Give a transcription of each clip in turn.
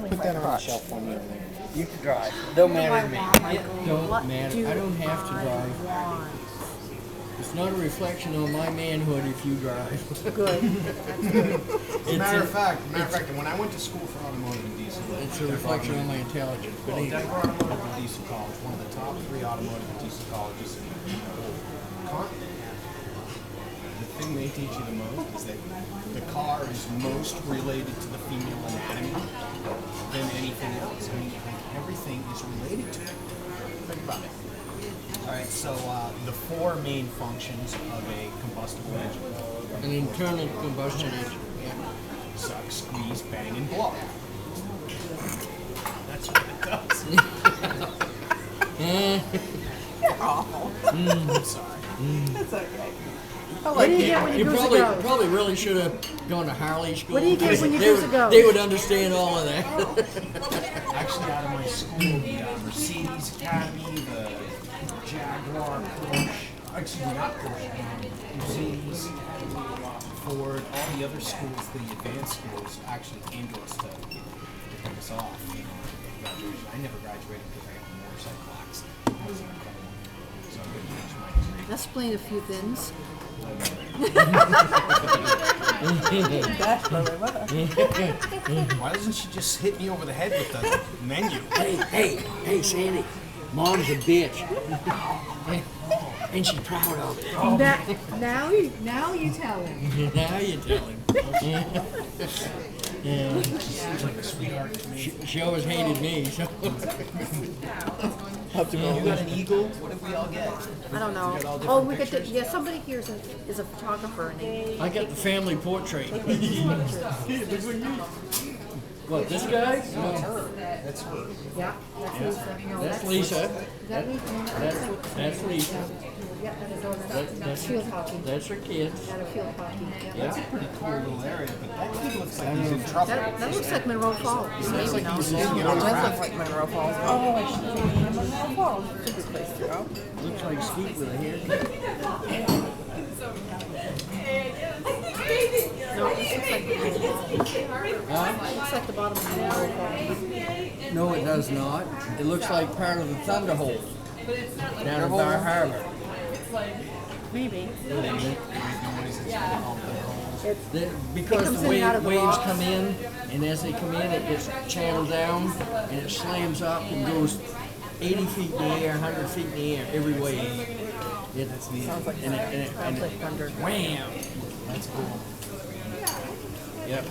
Put that on the shelf for me over there. You can drive. Don't matter to me. Don't What matter. do I don't have to I drive. want? It's not a reflection on my manhood if you drive. Good. Matter of fact, when I went to school for automotive and diesel, It's a reflection on my intelligence. But well, anyway. Denver Automotive and Diesel College, one of the top 3 automotive and diesel colleges in the continent. The thing they teach you the most is that the car is most related to the female anatomy than anything else. I mean, like, everything is related to it. Think about it. All right, so the 4 main functions of a combustible engine: An internal combustion engine. Yeah. suck, squeeze, bang, and blow. That's what it does. You're awful. I'm sorry. That's okay. What do you get when you You goose a probably, ghost? probably really should have gone to Harley school. What do you get when you They goose a would- ghost? They would understand all of that. Actually, out of my school, the Mercedes Academy, the Jaguar, Porsche, actually not Porsche, Mercedes, Ford, all the other schools, the advanced schools, actually came to us to pick us off. Graduation. I never graduated because I had a motorcycle accident. I was in a car. So I couldn't finish my degree. Let's explain a few things. Why doesn't she just hit me over the head with the menu? Hey, Sandy. Mom's a bitch. And she's proud of it. Now you tell him. Now you tell him. Yeah. Seems like a sweetheart to me. She always hated me. So. You got an eagle? What did we all get? I don't know. We got all Oh, different we get to, pictures? yeah, somebody here is a photographer and they I got the family portrait. What, this guy? No, That's her. yeah, that's Lisa. No, that's Lisa. Is that Lisa? No, That's Lisa. yeah, that's field hockey. That's her kids. At a field hockey. Yeah. Yeah. Pretty cool little area, but that kid looks like he's in trouble. That looks like Monroe Falls. Maybe no. It does look like Monroe Falls. Oh, I should have Monroe Falls. It's a good place to go. Looks like Sweet with a haircut. No, this looks like Monroe Falls. It looks like the bottom of Monroe Falls. No, it does not. It looks like part of the Thunder Hole down in Bar Harbor. Maybe. Because comes the in and out of the waves rocks. come in, and as they come in, it gets channeled down, and it slams up and goes 80 feet in the air, 100 feet in the air, every wave. Sounds like thunder. Wham! That's cool. Yep.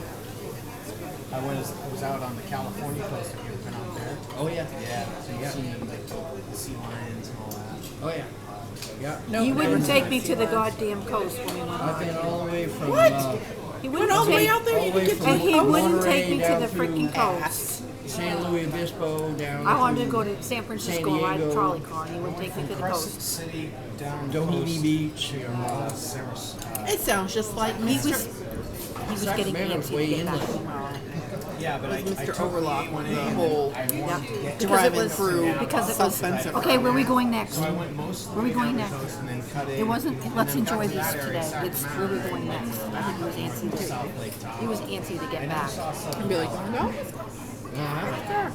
I was out on the California coast. Have you ever been out there? Oh yeah. Yeah. So you've seen like the sea lions and all that. Oh yeah. Yeah. No, He wouldn't never. take me to the goddamn coast when we went I've out. been all the way from He Went wouldn't all the way take, out there. all You the way didn't get from and he wouldn't Monterey take me to down the freaking through coast. San Luis Obispo down. I wanted to through go to San Francisco and ride a Diego. trolley car, and he wouldn't take me to the Crescent coast. City down Doheny Beach. to Sarasota. It sounds just like He was getting Sacramento's antsy to way get in back. there. Yeah, but I Mr. took Overlock the with A1A the and whole I wanted to get Because it driving was through because it South was Benson. okay. Where are we going next? So I went most of the Where are we way going down next? the coast and then cut in. It wasn't. and Let's then got enjoy to that this area, today. It's where we're going next. I think he was antsy too. South Lake Tahoe. He was antsy to get back. And be like, no, Uh-huh.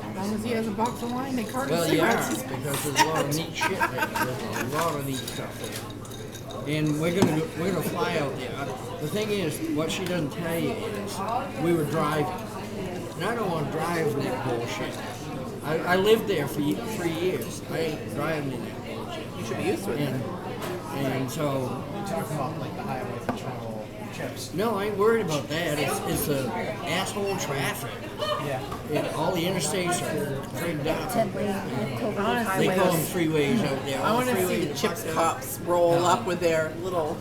as long as he has a box of wine and carton of Well, you are, cigarettes. because there's a lot of neat shit there. There's a lot of neat stuff there. And we're gonna fly out there. The thing is, what she doesn't tell you is, we were driving. And I don't want to drive in that bullshit. I lived there for 3 years. I ain't driving in that bullshit. You should be used to it. And so, You talk about like the highway patrol chips. no, I ain't worried about that. It's the asshole traffic. Yeah. All the interstates are frigged up. Honestly, They call them freeways out there. I All want to see freeways the are Chips fucked up. cops roll up with their little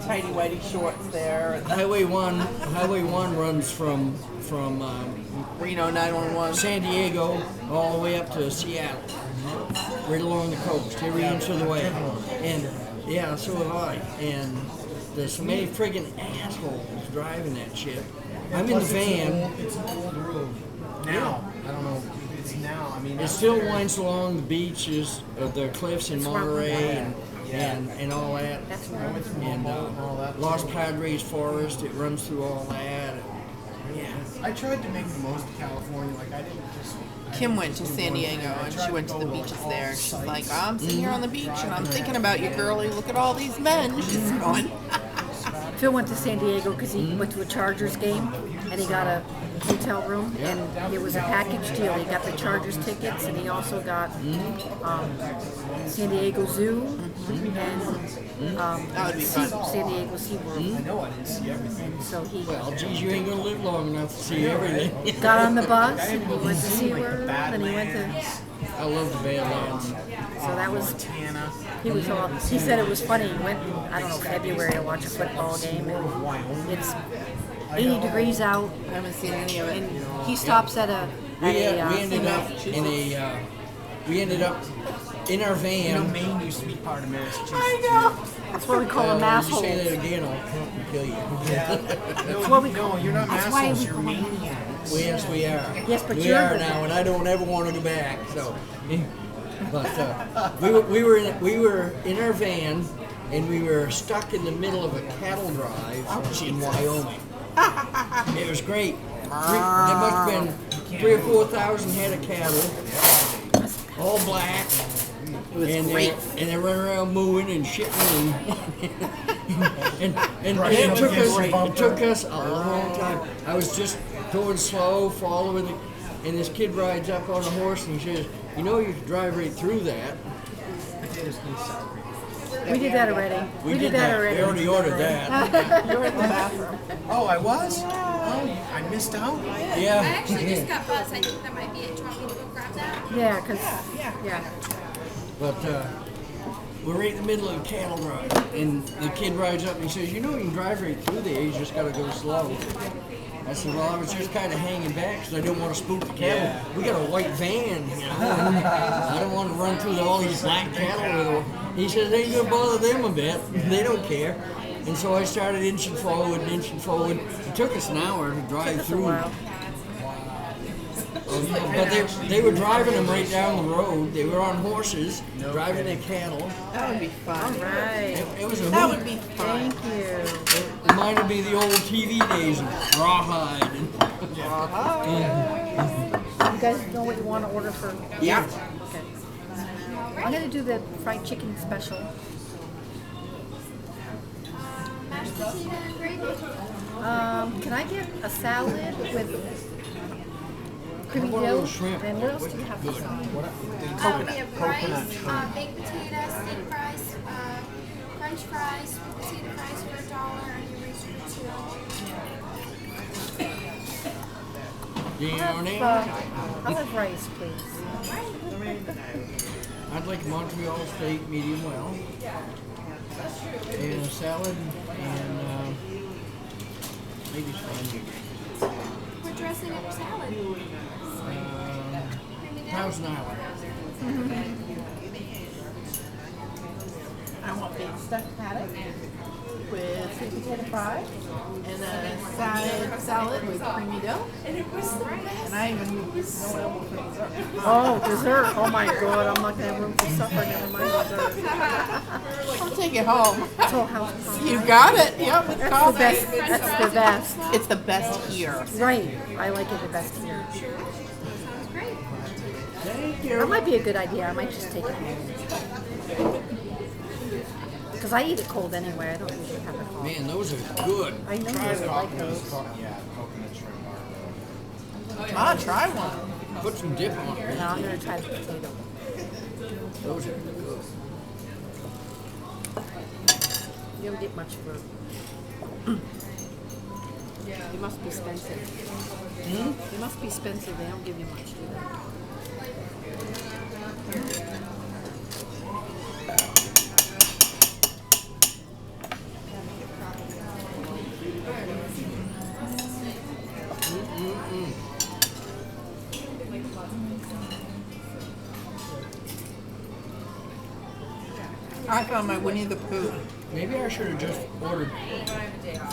tidy whitey shorts there. Highway 1 runs from Reno 911. San Diego all the way up to Seattle, right along the coast, every inch of the way. And yeah, so have I. And there's so many friggin' assholes driving that shit. I'm in the van. It's an old road. Now, I don't know. It's now. I mean, It still winds along the beaches of the cliffs in Monterey and all that. I went through And Humboldt and all that. Los Padres Forest, it runs through all that. I tried to make the most of California. Like I didn't just. Kim went to San Diego and she went to the beaches there. She's like, I'm sitting here on the beach and I'm thinking about you, girlie. Look at all these men. She's going. Phil went to San Diego because he went to a Chargers game and he got a hotel room and it was a package deal. He got the Chargers tickets and he also got San Diego Zoo and That would be fun. San Diego SeaWorld. I know I didn't see everything. So he Well, geez, you ain't gonna live long enough to see everything. got on the bus and he went to SeaWorld and he went to. I love the Badlands. So that was. He was all. He said it was funny. He went in, I don't know, February to watch a football game and it's 80 degrees out. I haven't seen any of it. And he stops at a. We ended up in a. We ended up in our van. You know, Maine used to be part of Massachusetts. I know. That's what we call them You assholes. say that again, I'll come and kill you. That's what we call. No, you're not That's why assholes. we You're call them. maniacs. Well, yes, we are. Yes, but we you're are the- now, and I don't ever want to go back. So, but we were in our van, and we were stuck in the middle of a cattle drive in Wyoming. It was great. There must have been 3,000 or 4,000 head of cattle, all black. It was And great. they run around mooing and shitting and it took us a long time. I was just going slow, following it, and this kid rides up on a horse and he says, you know you could drive right through that. We did that already. We did that already. We already ordered that. You were in the bathroom. Oh, I was? Oh, I missed out? I Yeah. actually just got buzzed. I think that might be it. Do you want me to go grab that? Yeah, because yeah. But we're right in the middle of the cattle drive, and the kid rides up and he says, you know you can drive right through there, you just got to go slow. I said, well, I was just kind of hanging back because I didn't want to spook the cattle. We got a white van, you know, and I don't want to run through all these black cattle. He says, they ain't going to bother them a bit. They don't care. And so I started inching forward. It took us an hour to drive Took us a through. while. But they were driving them right down the road. They were on horses, driving their cattle. That would be fun. Right. It was a That hoot. would be fun. Thank you. It reminded me of the old TV days of Rawhide. You guys know what you want to order for? Yeah. Okay. I'm gonna do the fried chicken special. Mashed potato and gravy? Can I get a salad with creamy What about a dill? little shrimp? And what else do you have for salad? We have rice, baked potatoes, steamed fries, French fries, sweet potato fries for $1, onion rings for $2. I'll have rice, please. I'd like a Montreal steak, medium well, and a salad, and maybe some onion. We're dressing up your salad. Creamy dill? Thousand Island. I want big stuffed haddock with sweet potato fries and a salad with creamy dough. And I even know what else for dessert. Oh, dessert. Oh my god, I'm not gonna have room for supper. Never mind dessert. I'll take it home. It's all house pie. You got it. Yep, it's That's the coffee. best. That's the best. It's the best here. Right. I like it the best here. Sounds great. Thank That you. might be a good idea. I might just take it home. Because I eat it cold anyway. I don't usually have it hot. Man, those are good. I know you would like those. Yeah, coconut shrimp are. Ah, try one. Put some dip on it. Now I'm going to try the potato. Those are good. You don't get much for. You must be expensive. You must be expensive. They don't give you much, do they? I found my Winnie the Pooh. Maybe I should have just ordered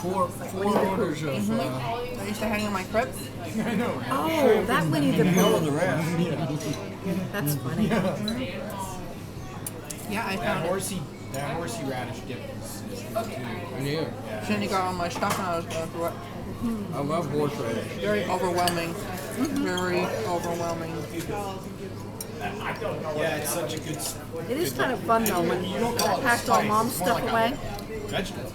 four orders of I used to hang in my crib. Oh, that Winnie the hell of Pooh. the rest. That's funny. Yeah, I That found it. horsey radish dip is good too. Yeah. Shouldn't have got all my stuff and I was going through it. I love horseradish. Very overwhelming. Very overwhelming. Yeah, it's such a good It is kind of fun though when I packed all mom's stuff away. vegetable,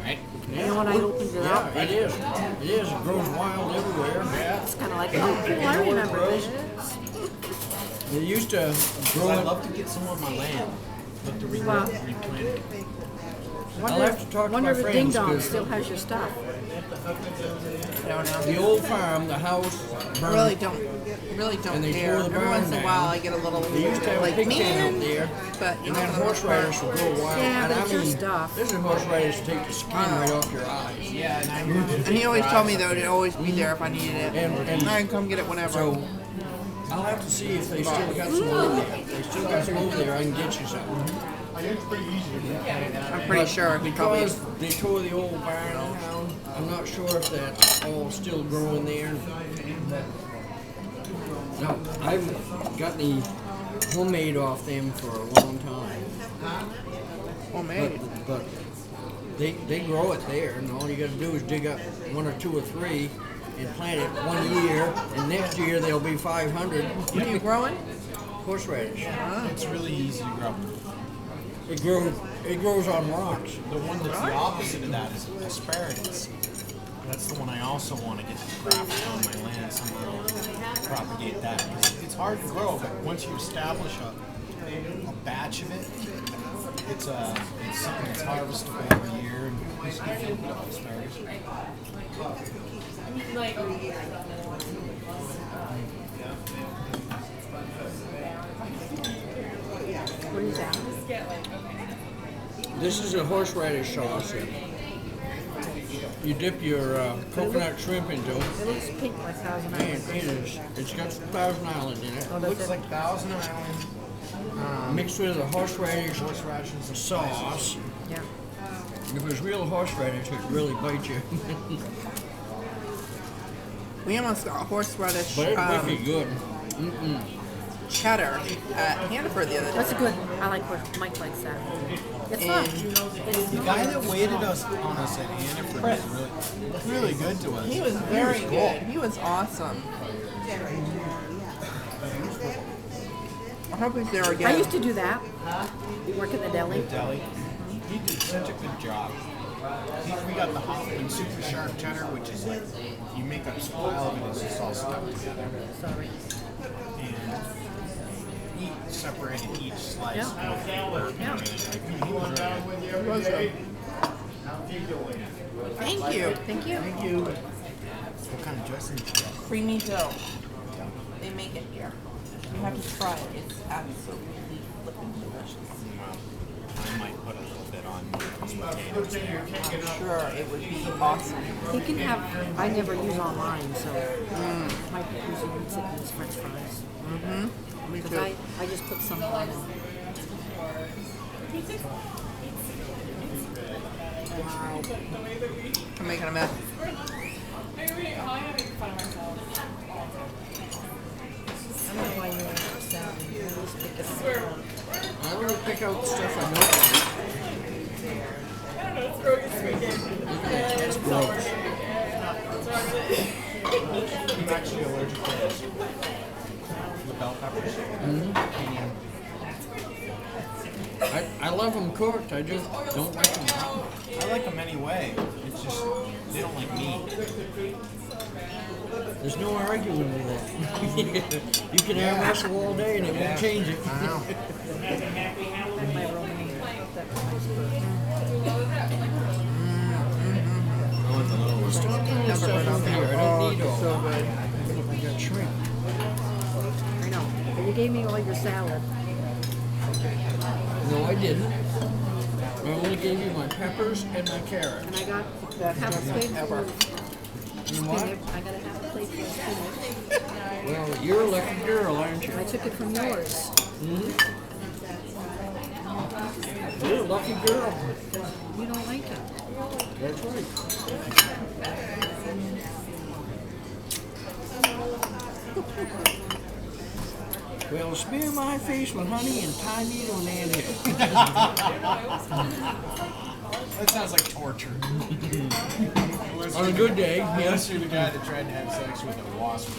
right? And when I opened it up, Yeah, it is. It is. It grows wild everywhere. it's kind of like, oh, cool, I remember this. They used to grow I'd it. love to get some on my land, but to Wow. replant it. I'll have to talk to Wonder my if the Ding friends Dong 'cause still has your stuff. I don't know. the old farm, the house, I burned. really don't And they care. tore the Every barn once in a down. while I get a little They used to have like a pig pen man, up there, but you and know, that for the most horseradish part- will grow wild. Yeah, and but it's your stuff. This is horseradish to take the skin right off your eyes. Yeah, and And he always told me though it'd always be there if I needed it. And- I can come get it whenever. So I'll have to see if they still got some over there. If they still got some over there, I can get you some. I'm pretty sure he probably Because they tore the old barn down, I'm not sure if that's all still growing there. No, I haven't got any homemade off them for a long time. homemade. But they grow it there, and all you got to do is dig up one or two or three and plant it 1 year, and next year they'll be 500. What are you growing? Horseradish. it's really easy to grow. It grows on rocks. The one that's the opposite of that is asparagus. That's the one I also want to get grafted on my land somehow, propagate that. 'Cause it's hard to grow, but once you establish a batch of it, it's something that's harvestable every year. And it's good asparagus. What is that? This is a horseradish sauce. You dip your coconut shrimp into it, It looks pink like Thousand and Islands. it's got Thousand Island in it. Oh, that's Looks it. like Thousand Island Mixed with a horseradish horseradish and some sauce. Yeah. If it's real horseradish, it really bites you. We almost got horseradish But it's wicked good. cheddar at Hannaford the other day. That's good. I like what Mike likes that. It's not. It's The guy that waited on us at Hannaford was really good to us. He was very good. He was awesome. I hope he's there again. I used to do that. Work in the deli. Deli. He did such a good job. We got the Hoffman super sharp cheddar, which is like you make a pile of it, it's just all stuck together. Sorry. And he separated each slice. Yeah. He was really good. Thank you. Thank you. What kind of dressing did you get? Creamy dough. They make it here. You have to try it. It's absolutely flipping delicious. I might put a little bit on these potatoes. I'm sure it would be awesome. He can have. I never use online, so Mike usually eats it in his French fries. Me Because too. I just put some on it. Wow. I'm making a mess. I don't know why you like salad. You always pick it up. I really pick out stuff I know. That's gross. I'm actually allergic to this. The bell peppers. I love them cooked. I just don't like them raw. I like them anyway. It's just they don't like me. There's no arguing with that. You can have wrestle all day and it won't change it. I know. My romaine. Stop putting this stuff over here. I don't need all So that. good. I got shrimp. I know. But you gave me all your salad. No, I didn't. I only gave you my peppers and my carrots. And I got half a plate Ever. for You know what? spinach. I got a half a plate for spinach. Well, you're a lucky girl, aren't you? I took it from yours. You're a lucky girl. You don't like it. That's right. Well, smear my face with honey and tie me to an anthill. That sounds like torture. On a good day, Unless yes. you're the guy that tried to have sex with a wasp.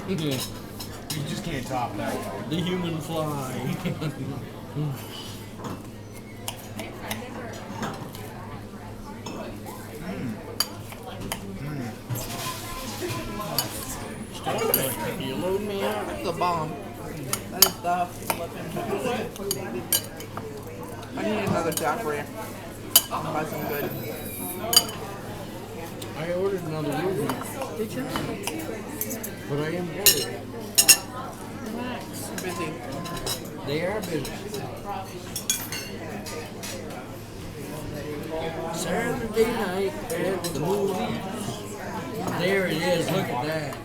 You just can't top that one. The human fly. You load me up. That's the bomb. That is the flipping best. I need another daiquiri. I'll buy some good. I ordered another Ruby, Did you? but I am ordered. Relax. I'm busy. They are busy. Saturday night at the movie. There it is. Look at that.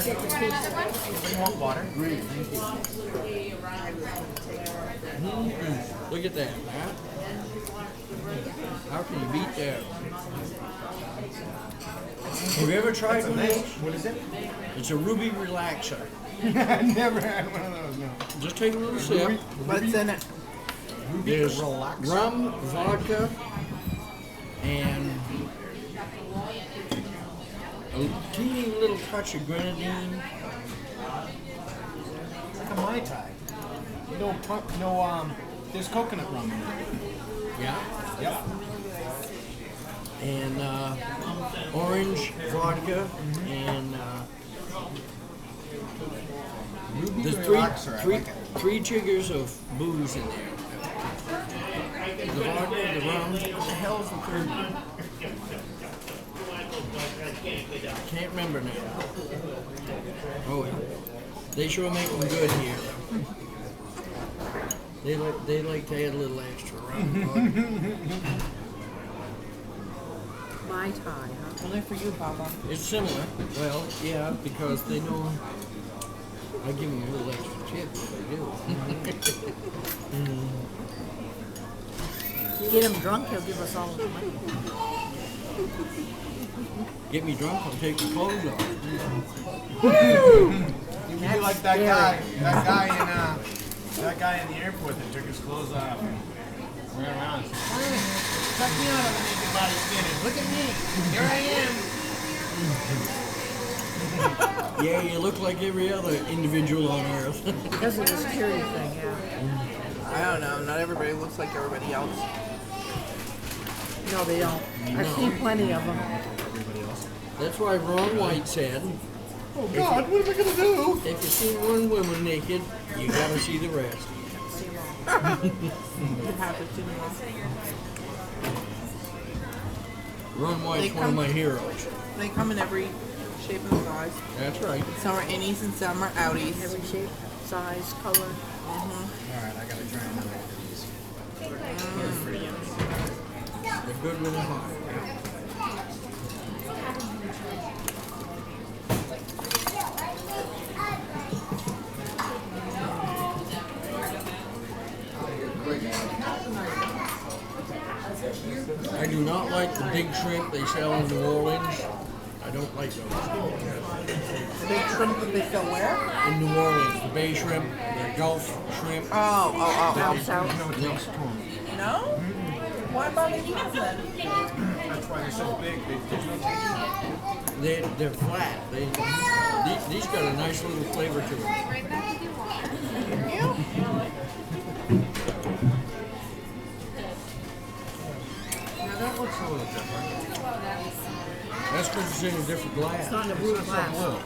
Anybody want water? Great, thank you. Look at that, huh? How can you beat that? Have you ever tried one of those? What is it? It's a Ruby Relaxer. I never had one of those, no. Just take a little sip. What's in it? There's Relaxer. rum, vodka, and a teeny little touch of grenadine. Like a Mai Tai. There's coconut rum in it. Yeah. Yep. And orange vodka and Ruby there's Relaxer, I like it. three jiggers of booze in there. The vodka, the rum. What the hell's the third one? Can't remember now. Oh well. They sure make them good here. They like to add a little extra rum. Mai Tai, huh? Only for you, Papa. It's similar. Well, yeah, because they know I give them a little extra tip if they do. You get him drunk, he'll give us all the money. Get me drunk, I'll take the clothes off. You can be like that guy in the airport that took his clothes off and ran around. And said, check me out on the naked body standards. Look at me. Here I am. Yeah, you look like every other individual on earth. Because of the security thing, yeah. I don't know. Not everybody looks like everybody else. No, they don't. I've seen plenty of them. That's why Ron White said, Oh God, what am I gonna do? if you see one woman naked, you gotta see the rest. You have to see them all. Ron White's They one of come- my heroes. They come in every shape and size. That's right. Some are innies and some are outies. Every shape, size, color. Alright, I gotta try another one of these. They're good with a heart. I do not like the big shrimp they sell in New Orleans. I don't like those. The big shrimp that they sell where? In New Orleans, the bay shrimp, the Gulf shrimp. Down south. No? Why bother eating them then? That's why they're so big. There's no taste. They're flat. These got a nice little flavor to them. Right back with your water. Yeah, that looks a little different. That's because it's in a different glass. It's not in a blue glass. Blue.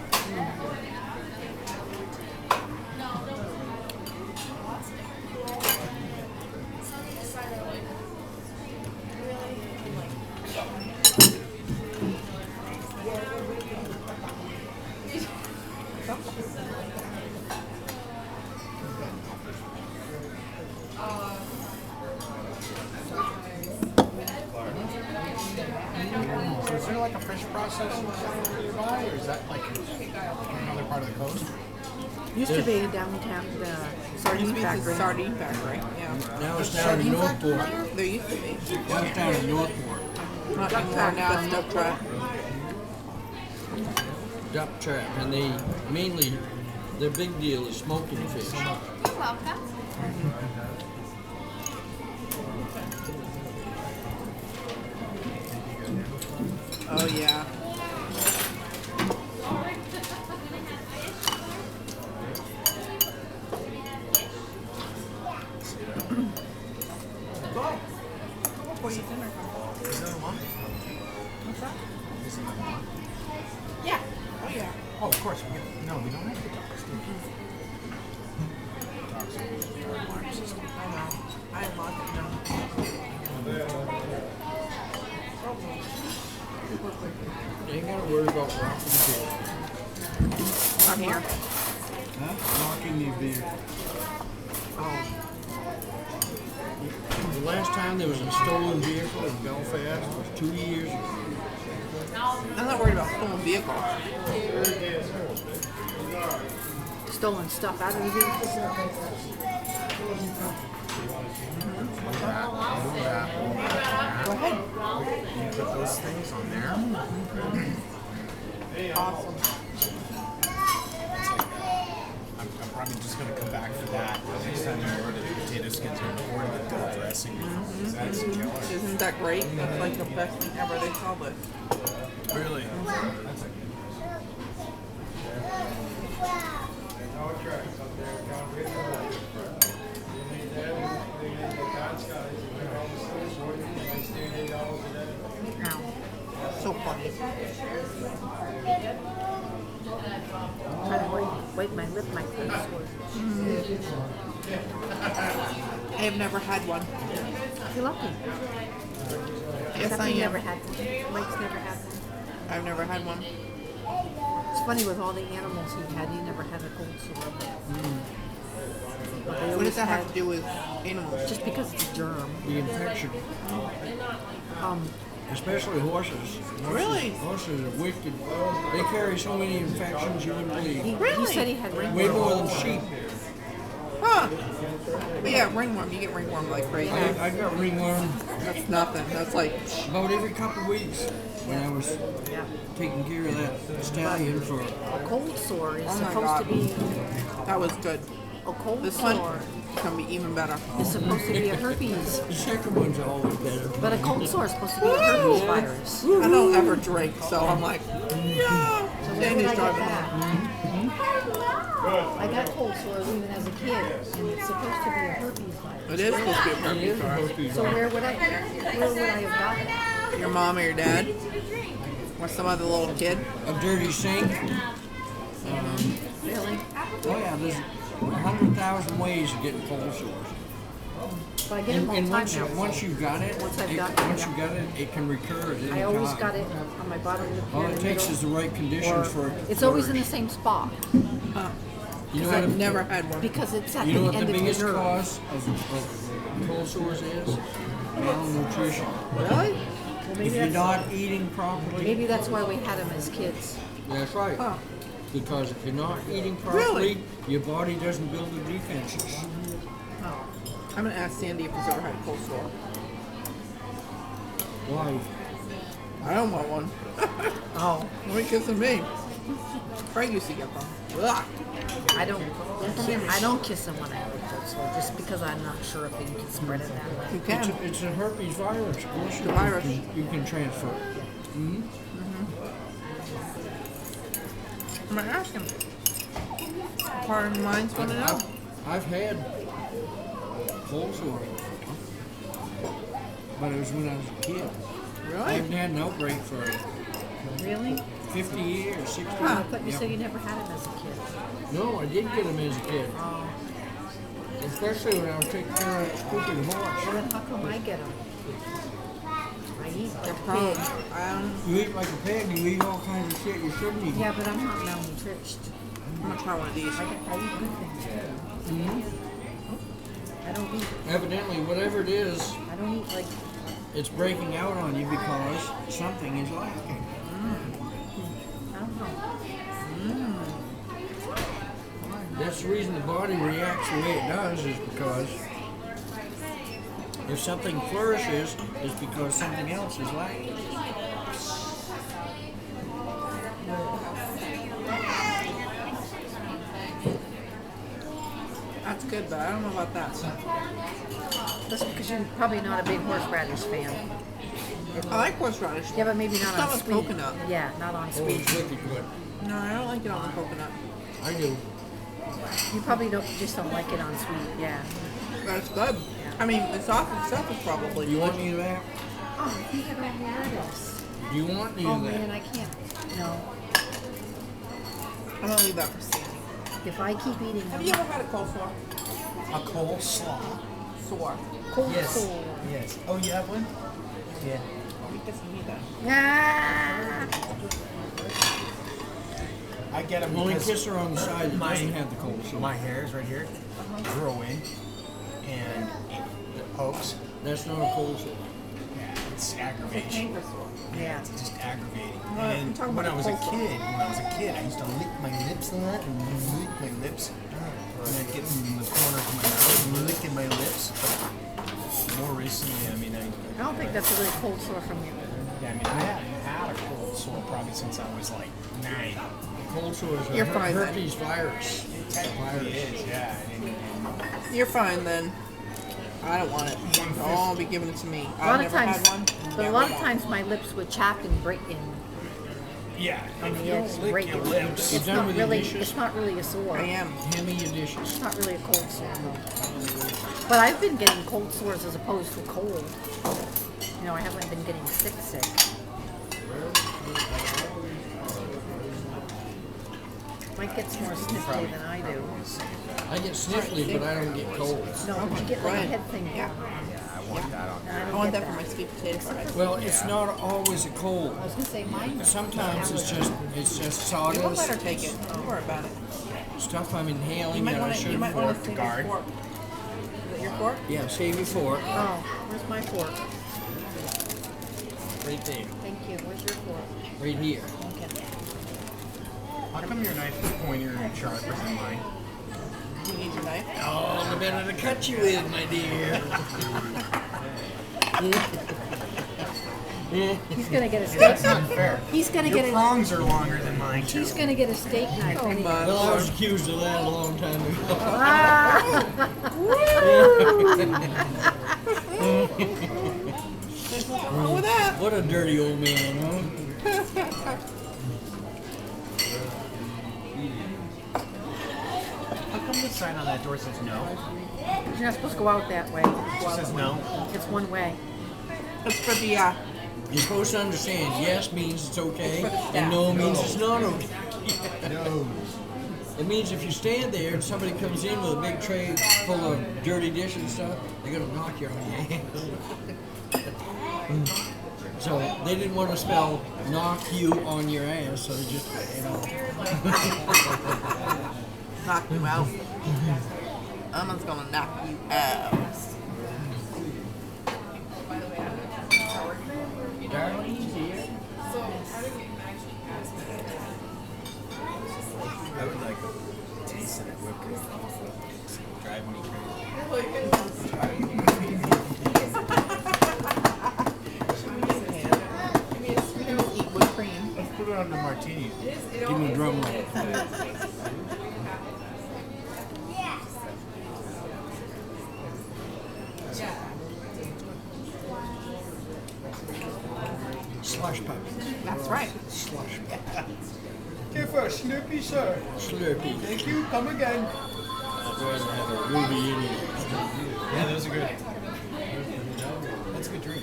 So is there like a fish processing center nearby, or is that like another part of the coast? Used to be downtown, the Used sardine to be the factory. sardine factory. Yeah. Now it's down in Northport. There used to be. Now it's down in Northport. Not anymore now. It's duck trap. Duck trap, and they mainly their big deal is smoking fish. You're welcome. Oh yeah. What do you think? Is there one? What's that? Isn't there one? Yeah. Oh yeah. Oh, of course. No, we don't have the dogs, do we? Dogs are our alarm system. I know. I unlocked it now. You ain't gotta worry about rocking the beer. I'm here. Huh? Rocking the beer. Oh. The last time there was a stolen vehicle in Belfast was 2 years ago. I'm not worried about stolen vehicle. Stolen stuff out of the vehicle. Go ahead. You put those things on there. Awesome. I'm probably just gonna come back for that. Next time you order the potato skins or the good dressing. That's killer. Isn't that great? That's like the best thing ever. They sell this. Really? Now, So funny. trying to wipe my lip, my face. I have never had one. You're lucky. Yes, I Except you am. never had one. Mike's never had one. I've never had one. It's funny with all the animals he had, he never had a cold sore. But they What always does that have had- to do with animals? Just because it's a germ. The infection. Especially horses. Really? Horses are wicked. They carry so many infections you wouldn't He, believe. Really? he said he had Way ringworm. more than sheep. Huh. But yeah, ringworm. You get ringworm like crazy. I got ringworm That's nothing. That's like, about every couple of weeks when I was Yeah. taking care of that stallion for. A cold sore is Oh my supposed God. to be that was good. a cold This sore one is going to be even better. is supposed to be a herpes. The second one's always better. But a cold sore is supposed to be a herpes virus. I don't ever drink, so I'm like, yeah. So where did Sandy's I get driving that? home. I got cold sores even as a kid, and it's supposed to be a herpes virus. It is supposed to be a It herpes is virus. supposed to be So right. where would I have gotten it? Your mom or your dad? Or some other little kid? A dirty sink. Really? Oh yeah, there's 100,000 ways of getting cold sores. But I get it all the And time now. once you've got it, Once I've got it, once yeah. you got it, it can recur at any I always time. got it on my bottom lip All here in it the takes middle. is the right conditions for it. It's always in the same spot You know I've what? never had one. because it's at You know the what end the of your biggest nerve. cause of cold sores is? Malnutrition. Really? Well, If maybe you're that's, not eating properly, maybe that's why we had them as kids. that's right. Huh. Because if you're not eating properly, Really? your body doesn't build the defenses. Oh. I'm going to ask Sandy if he's ever had a cold sore. Why? I don't want one. Oh, Why are you kissing me? Craig used to get them. Ugh. I don't kiss them when I have a cold sore, just because I'm not sure if you can spread it that way. You It's can. it's a herpes virus. Of course The virus. You can transfer it. I'm going to ask him. Part of mine's going to know. I've had cold sore, but it was when I was a kid. I Really? haven't had an outbreak for Really? 50 years, 60 I years. thought you Yep. said you never had them as a kid. No, I did get them as a kid. Oh, Especially when I was taking care of that stupid well horse. then how come I get them? I eat the Oh, pig. You eat like a pig, you eat all kinds of shit you shouldn't eat. Yeah, but I'm not malnourished. I'm going to try one of these. I eat good things too. I don't eat. Evidently, whatever it is, I don't eat like. it's breaking out on you because something is lacking. I don't know. That's the reason the body reacts the way it does, is because if something flourishes, it's because something else is lacking. That's good, but I don't know about that. That's because you're probably not a big horseradish fan. it. I like horseradish. Yeah, but maybe not Just on not with sweet. coconut. Yeah, not on Oh, sweet. it's wicked good. No, I don't like it on the coconut. I do. You probably just don't like it on sweet. Yeah. But it's good. I mean, the sauce itself is probably You want good. any of that? Oh, I think I don't know where it is. Do you want any Oh of that? man, I can't. No. I'm gonna leave that for Sandy. If I keep eating Have them, you ever had a coleslaw? A coleslaw. Sore. cold Yes. sore. Yes. Oh, you have one? Yeah. Oh, he doesn't need that. Ah! I get them Only because kiss her on the side that my- doesn't have the cold sore. my hairs right here grow in and it pokes. That's not a cold sore. Yeah, it's aggravating. Canker sore. Yeah. It's just aggravating. Well, I'm And talking when I about was a coleslaw. kid, I used to lick my lips a lot and lick my lips. And I'd get in the corners of my mouth and licking my lips. But more recently, I mean, I don't think that's a really cold sore from you. I haven't had a cold sore probably since I was like 9. Cold sore is a You're fine, then. herpes virus. Technically it is, yeah. You're fine then. I don't want it. Don't be giving it to me. A lot I've of never times, had one. but a lot of times my lips would chafe and break in. Yeah, On if the you edge, don't lick break your it. lips, You're It's done not with your really. dishes? It's not really a sore. I am. Hand me your dishes. It's not really a cold sore. No. But I've been getting cold sores as opposed to cold. You know, I haven't been getting sick. Mike gets more sniffly than I do. I get sniffly, but I don't get colds. No, but you get like a Right. head thing. Yeah. I want that on. And I I don't want get that for my sweet potato fries. Well, it's not always a cold. I was gonna say mine. Sometimes it's just You won't let her sawdust take it. Don't worry about it. stuff I'm You inhaling might that I want to. You shouldn't. might want to take guard. your fork. Is it your fork? Yeah, save your fork. Oh, where's my fork? Right there. Thank you. Where's your fork? Right here. Okay. How come your knife is pointier and sharper than mine? Do you need your knife? Oh, the better to cut you with, my dear. He's gonna get a steak. That's not fair. He's gonna Your get a. prongs are longer than mine. He's gonna get a steak knife. Oh, anyway. my Well, I was lord. accused of that a long time ago. Ah! There's nothing wrong with that. What a dirty old man, huh? How come the sign on that door says no? You're not supposed to go out that way. It just says no. It's one way. It's for the You're supposed to understand, yes means it's okay, It's for the staff. and no means it's not okay. No. It means if you stand there and somebody comes in with a big tray full of dirty dishes and stuff, they're gonna knock you on your ass. So they didn't want to spell knock you on your ass, so they just, knock you out. Emma's gonna knock you out. I would like tasting it whipped cream. It's driving me crazy. You can just eat whipped cream. Let's put it on the martini. give me a drum roll. Slush puppies. That's right. Slush puppies. Here for a Slurpee, sir. Slurpee. Thank you. Come again. I'd rather have a ruby in it. Yeah, those are good. That's a good drink.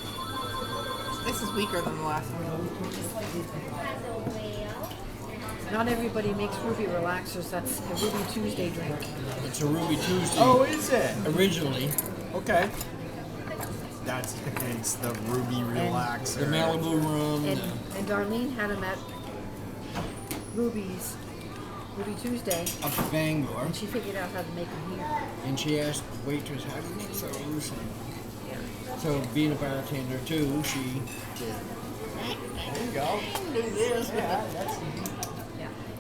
This is weaker than the last one. Not everybody makes Ruby relaxers. That's a Ruby Tuesday drink. It's a Ruby Tuesday. Oh, is it? Originally, Okay. That's it's the Ruby Relaxer. the Malibu rum. And Darlene had them at Ruby's Ruby Tuesday, Up at Bangor, and she figured out how to make them here. and she asked the waitress, "How do you make those?" So, being a bartender too, she did. There you go. Do this. Yeah, that's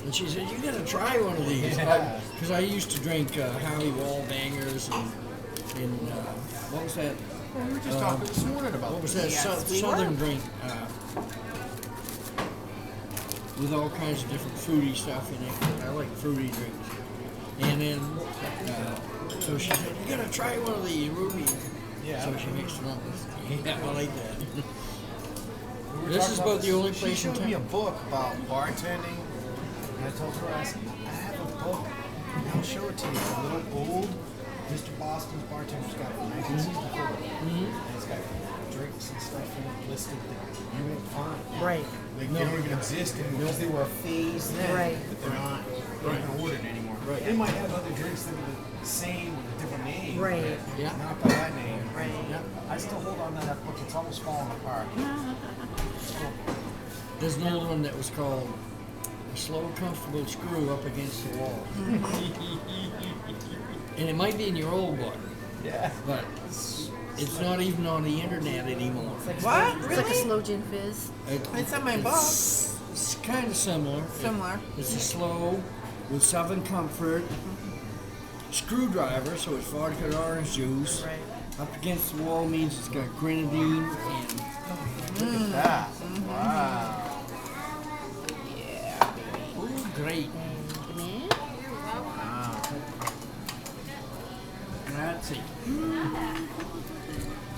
And she said, "You gotta try one of these." Yeah. Because I used to drink Howie Wall Bangers and what was that? we were just talking this morning about What was this. that Yes, we southern were. drink with all kinds of different fruity stuff in it? I like fruity drinks. And then, so she said, "You gotta try one of these Ruby." Yeah. So she mixed them up. Yeah, I like that. were This talking is about about the only She place in showed me a town. book about bartending, and I told her, I said, I have a book. And I'll show it to you. It's a little old Mr. Boston's bartender's got it from 1964. And it's got drinks and stuff in it listed that you won't find. Right. Like, they don't even exist anymore because they were a phase then. Right. But they're not even ordered anymore. Right. They might have other drinks that are the same with a different name. Right. but Yeah. Not by that name. Right. Yeah. I still hold on to that book. It's almost falling apart. There's an old one that was called A Slow, Comfortable Screw Up Against the Wall. And it might be in your old book, Yeah. but it's not even on the internet anymore. What? It's like a Really? slow gin fizz. It's in my book. It's kind of similar. Similar. It's a slow with Southern Comfort. Screwdriver, so it's vodka and orange juice. Right. Up against the wall means it's got grenadine and Look at that. Wow. ooh, great. Grazie.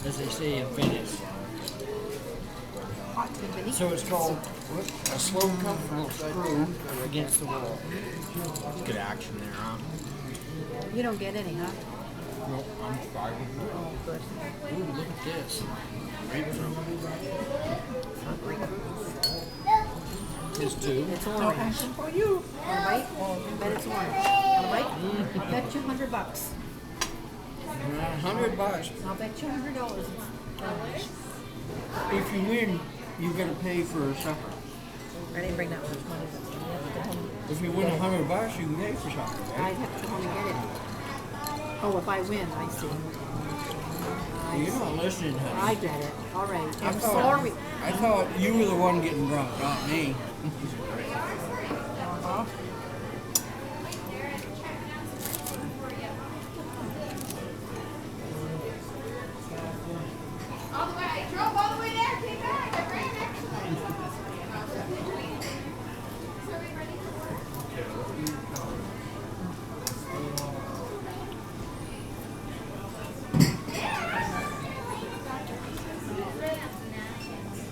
As they say in Venice. Hot timpani. So it's called A Slow, Comfortable Screw Against the Wall. Good action there, huh? You don't get any, huh? Nope, I'm fine. Oh, good. Ooh, look at this. This too. It's No orange. action for you. Want a bite? I bet it's orange. Want a bite? I bet you $100. $100. I'll bet you $100 it's orange. If you win, you gotta pay for supper. I didn't bring that much money, but you have to go home. If you win $100, you can pay for supper, I'd right? have to go home and get it. Oh, if I win, I see. You're not listening, honey. I get it. All right. I I'm thought- sorry. I thought you were the one getting drunk, not me. All the way. I drove all the way there, came back, I ran next to it. So we ready for work?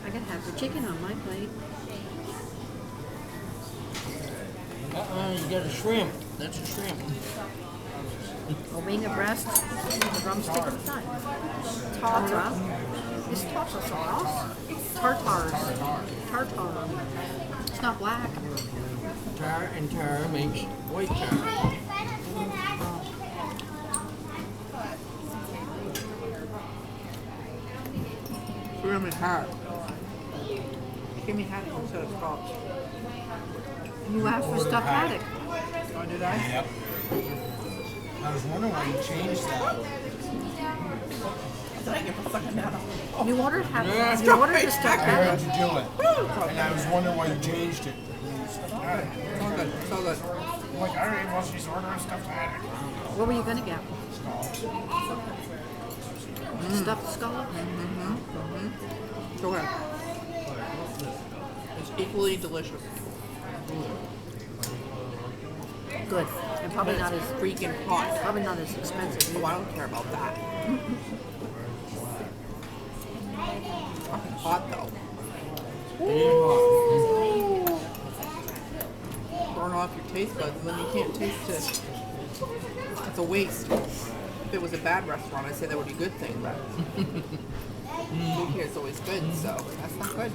I gotta have the chicken on my plate. You got a shrimp. That's a shrimp. A wing, a breast, a drumstick at a time. Tartar. It's tartar sauce. Tartars. Tartar. It's not black. Tar and tar makes white tar. Give me hat. Give me hat instead of scotch. You asked for stuffed haddock. Oh, did I? Yep. I was wondering why you changed that. Did I get the fucking hat off? You ordered haddock. You ordered the stuffed I heard haddock. you do it. And I was wondering why you changed it. It's all good. It's all good. I'm like, I already watched these ordering stuff to haddock. What were you gonna get? Stuffed scallops? Go ahead. It's equally delicious. Good. And probably not as Freaking hot. probably not as expensive. Oh, I don't care about that. Fucking hot though. Burn off your taste buds and then you can't taste it. It's a waste. If it was a bad restaurant, I'd say that would be a good thing, but food here is always good, so that's not good.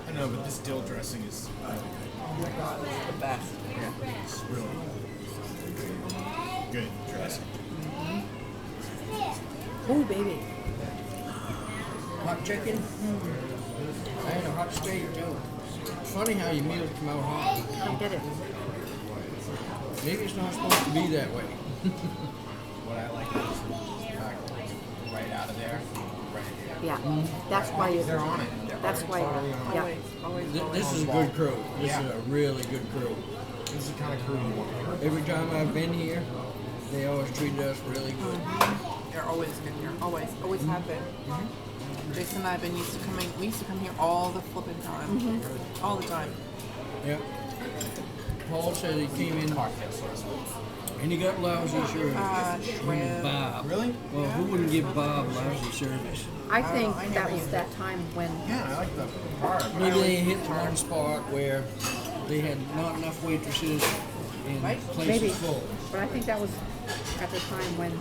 I know, but this dill dressing is Oh my god, it's the best. it's really good dressing. Oh, baby. Hot chicken. I had a hot steak too. It's funny how your meals come out hot. I get it. Maybe it's not supposed to be that way. What I like is the fact that it's right out of there, right here. Yeah. That's why you. They're on it. That's why. Yeah. This is a good crew. This is a really good crew. This is the kind of crew you want. Every time I've been here, they always treated us really good. They're always good here. Always. Always have been. Jason and I have been used to coming, we used to come here all the flipping time. All the time. Yeah. Paul said he came in. And he got lousy service. Shrimp. Bob. Really? Well, who wouldn't give Bob lousy service? I think I that never was used that time when Yeah, I like the bar. Maybe they hit one spot where they had not enough waitresses and place maybe, was full. but I think that was at the time when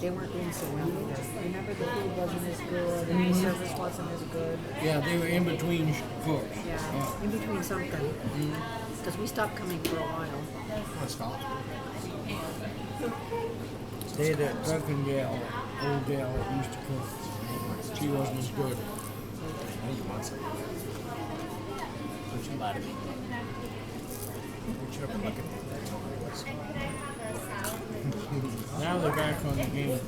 they weren't doing so well either. Remember, the food wasn't as good, and the service wasn't as good. Yeah, they were in between folks. Yeah, in between something. Because we stopped coming for a while. Let's go. They had that drunken gal, old gal that used to cook. She wasn't as good. Don't you lie to me. Reach up and look at me. Now they're back on the game.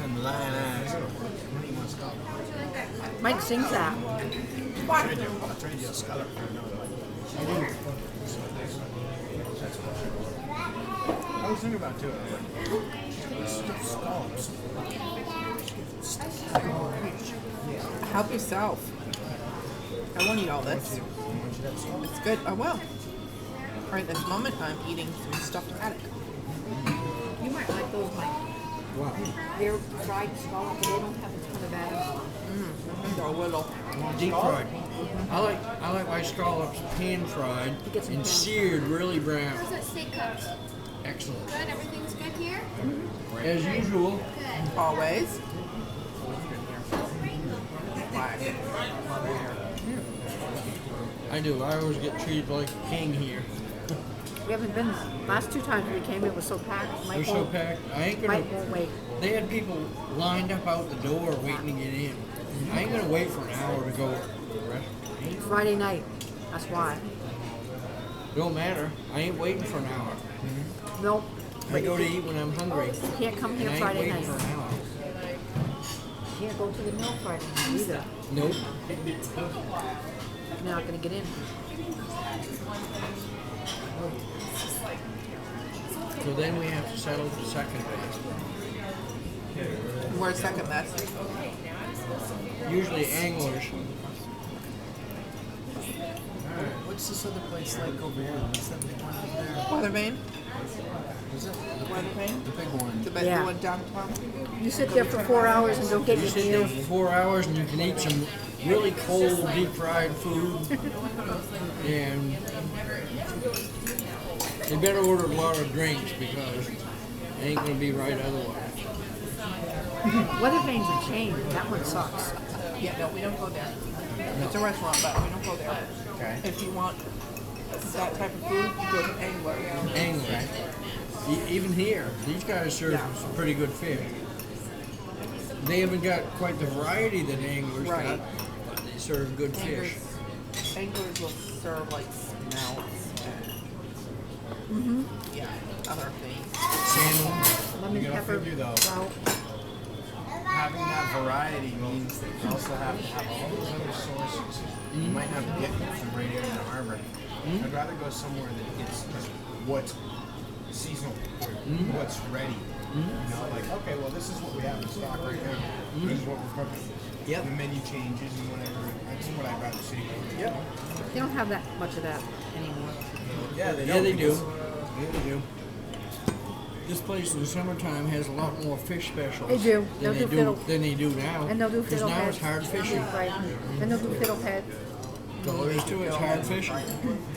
And lying eyes. When do you want to stop? Mike sings that. I'll trade you a scholar for another one. I was thinking about too. Scallops. Help yourself. I won't eat all this. It's good. I will. Right this moment, I'm eating some stuffed haddock. You might like those, Mike. Wow. They're fried scallops, but they don't have a ton of additives. They're a little. Deep fried. I like my scallops pan fried get some and pan seared really brown. How's that steak cooked? Excellent. Good, everything's good here? As usual. Good. Always. I do. I always get treated like a king here. We haven't been, last two times we came, it was so packed. We're Mike so won't, packed. I ain't gonna. Mike won't wait. They had people lined up out the door waiting to get in. I ain't gonna wait for an hour to go to the restaurant. Friday night, that's why. Don't matter. I ain't waiting for an hour. Nope. I go to eat when I'm hungry. You can't come And here I ain't Friday waiting night. for an hour. You can't go to the mill Friday night either. Nope. You're not gonna get in. So then we have to settle for second base. Where's second best? Usually anglers. What's this other place like over here? What's that big one over there? Weathervane? Is it? Weathervane? The big one. The best Yeah. one downtown? You sit there for 4 hours and don't get You your sit there meal. for 4 hours and you can eat some really cold deep fried food. And you better order a lot of drinks because it ain't gonna be right otherwise. Weathervane's a chain. That one sucks. Yeah, no, we don't go there. It's a restaurant, but we don't go there. Okay. If you want that type of food, go to Angler. Anglers. Even here, these guys serve Yeah. some pretty good fish. They haven't got quite the variety that anglers Right. got, but they serve good fish. Anglers will serve like smelts and yeah, other things. Salmon. Lemon You gotta pepper, figure, though. trout. Having that variety means that you also have to have all those other sources. You might not get it from right here in the harbor. I'd rather go somewhere that gets just what's seasonal, what's ready. You know, like, okay, well, this is what we have in stock right now. This is what we're cooking. Yep. The menu changes and whatever. That's what I'd rather see. Yep. They don't have that much of that anymore. Yeah, they Yeah, they do. because- Yeah, they do. This place in the summertime has a lot more fish specials They do. They'll than do fiddle. than they do now. And they'll do Because now fiddlehead. it's hard fishing. Right. And they'll do fiddlehead. That's all there is to it. It's hard fishing.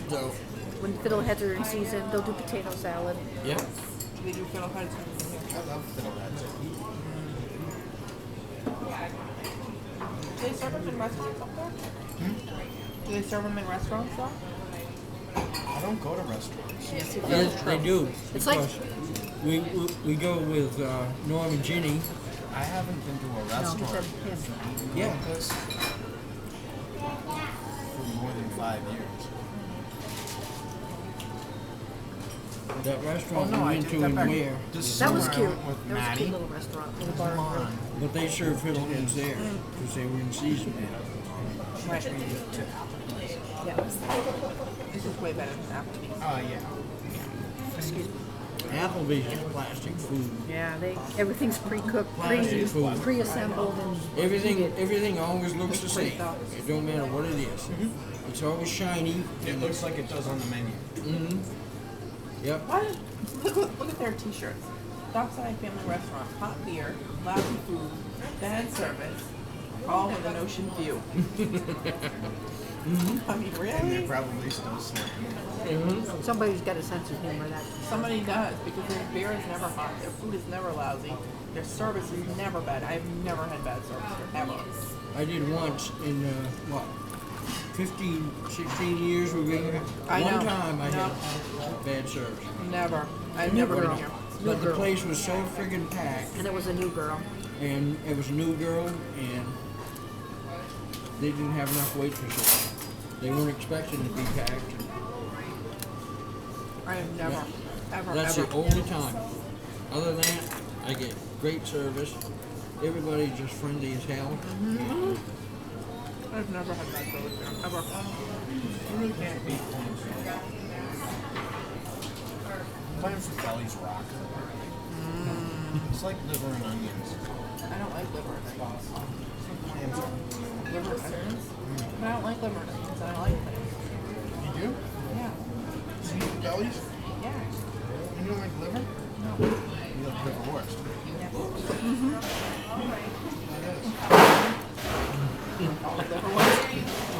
So, When fiddleheads are in season, they'll do potato salad. yeah. Do they do fiddleheads? I love fiddleheads. Do they serve them in restaurants up there? Do they serve them in restaurants though? I don't go to restaurants. Yes, you Yes, they do. It's like- because we go with Norm and Ginny. I haven't been to a No, he restaurant said him. Yeah. like this for more than 5 years. That restaurant we I went take to that in back. Ware, This That was summer I cute. went with That was a Maddie. cute little restaurant. Little bar Come and grill. on. but they serve fiddleheads there because they were in season now. Right. Yeah. This is way better than Applebee's. Yeah. Excuse me. Applebee's is plastic food. Yeah, everything's pre-cooked, Plastic food. pre-assembled, and Everything always looks the same. It don't matter what it is. It's always shiny. It looks like it does on the menu. Yep. Why? Look at their T-shirts. Dockside Family Restaurant, hot beer, lousy food, bad service, all with an ocean view. I mean, And really? they're probably still snapping. somebody's got a sense of humor. That Somebody does, because their beer is never hot, their food is never lousy, their service is never bad. I've never had bad service there, ever. I did once in, 15, 16 years we've been here. I know. One time I No. had bad service. Never. I've never been girl. here. But the girl. place was so friggin' packed, and it was a new girl. and it was a new girl, and they didn't have enough waitresses. They weren't expecting to be packed. I have never, ever, That's ever. the only time. Other than that, I get great service. Everybody's just friendly as hell. I've never had bad service there, ever. You really can't beat clams. Clams with bellies rock. It's like liver and onions. I don't like liver and onions. Clams are. Liver and onions? But I don't like liver and onions, and I like clams. You do? Yeah. So you eat bellies? Yeah. You don't like liver? No. You like liverwurst.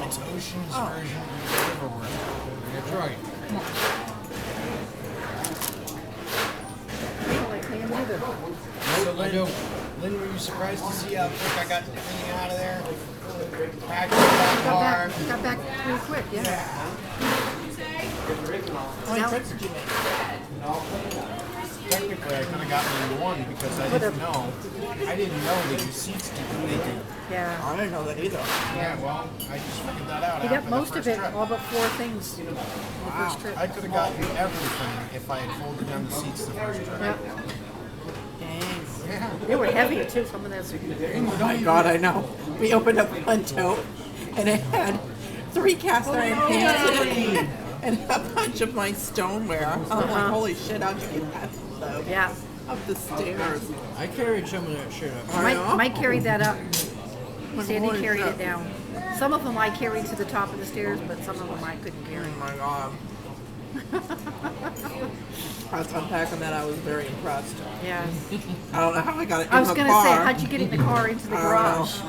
It's Ocean's version of liverwurst. That's right. I don't like ham either. So I don't. Lynn, were you surprised to see how quick I got everything out of there? Packed in that car. Got back pretty quick. Yeah. How many trips did you make? Technically, I could have gotten into one because I didn't know. I didn't know that your seats do what they do. Yeah. I didn't know that either. Yeah, well, I just figured that out He after got most the of first it, trip. all but 4 things in the first trip. I could have gotten everything if I had folded down the seats the first trip. Yeah. Thanks. Yeah. They were heavy too. Some of those. Oh my god, I know. We opened up one tote and it had 3 cast iron pans in it and a bunch of my stoneware. I'm like, holy shit, how'd you get that stuff Yeah. up the stairs? I carried some of that shit up. I know. Mike carried that up. Sandy Holy carried crap. it down. Some of them I carried to the top of the stairs, but some of them I couldn't carry. Oh my god. After unpacking that, I was very impressed. Yeah. I don't know how I got it in I was the gonna car. say, how'd you get it in the car into the I don't garage?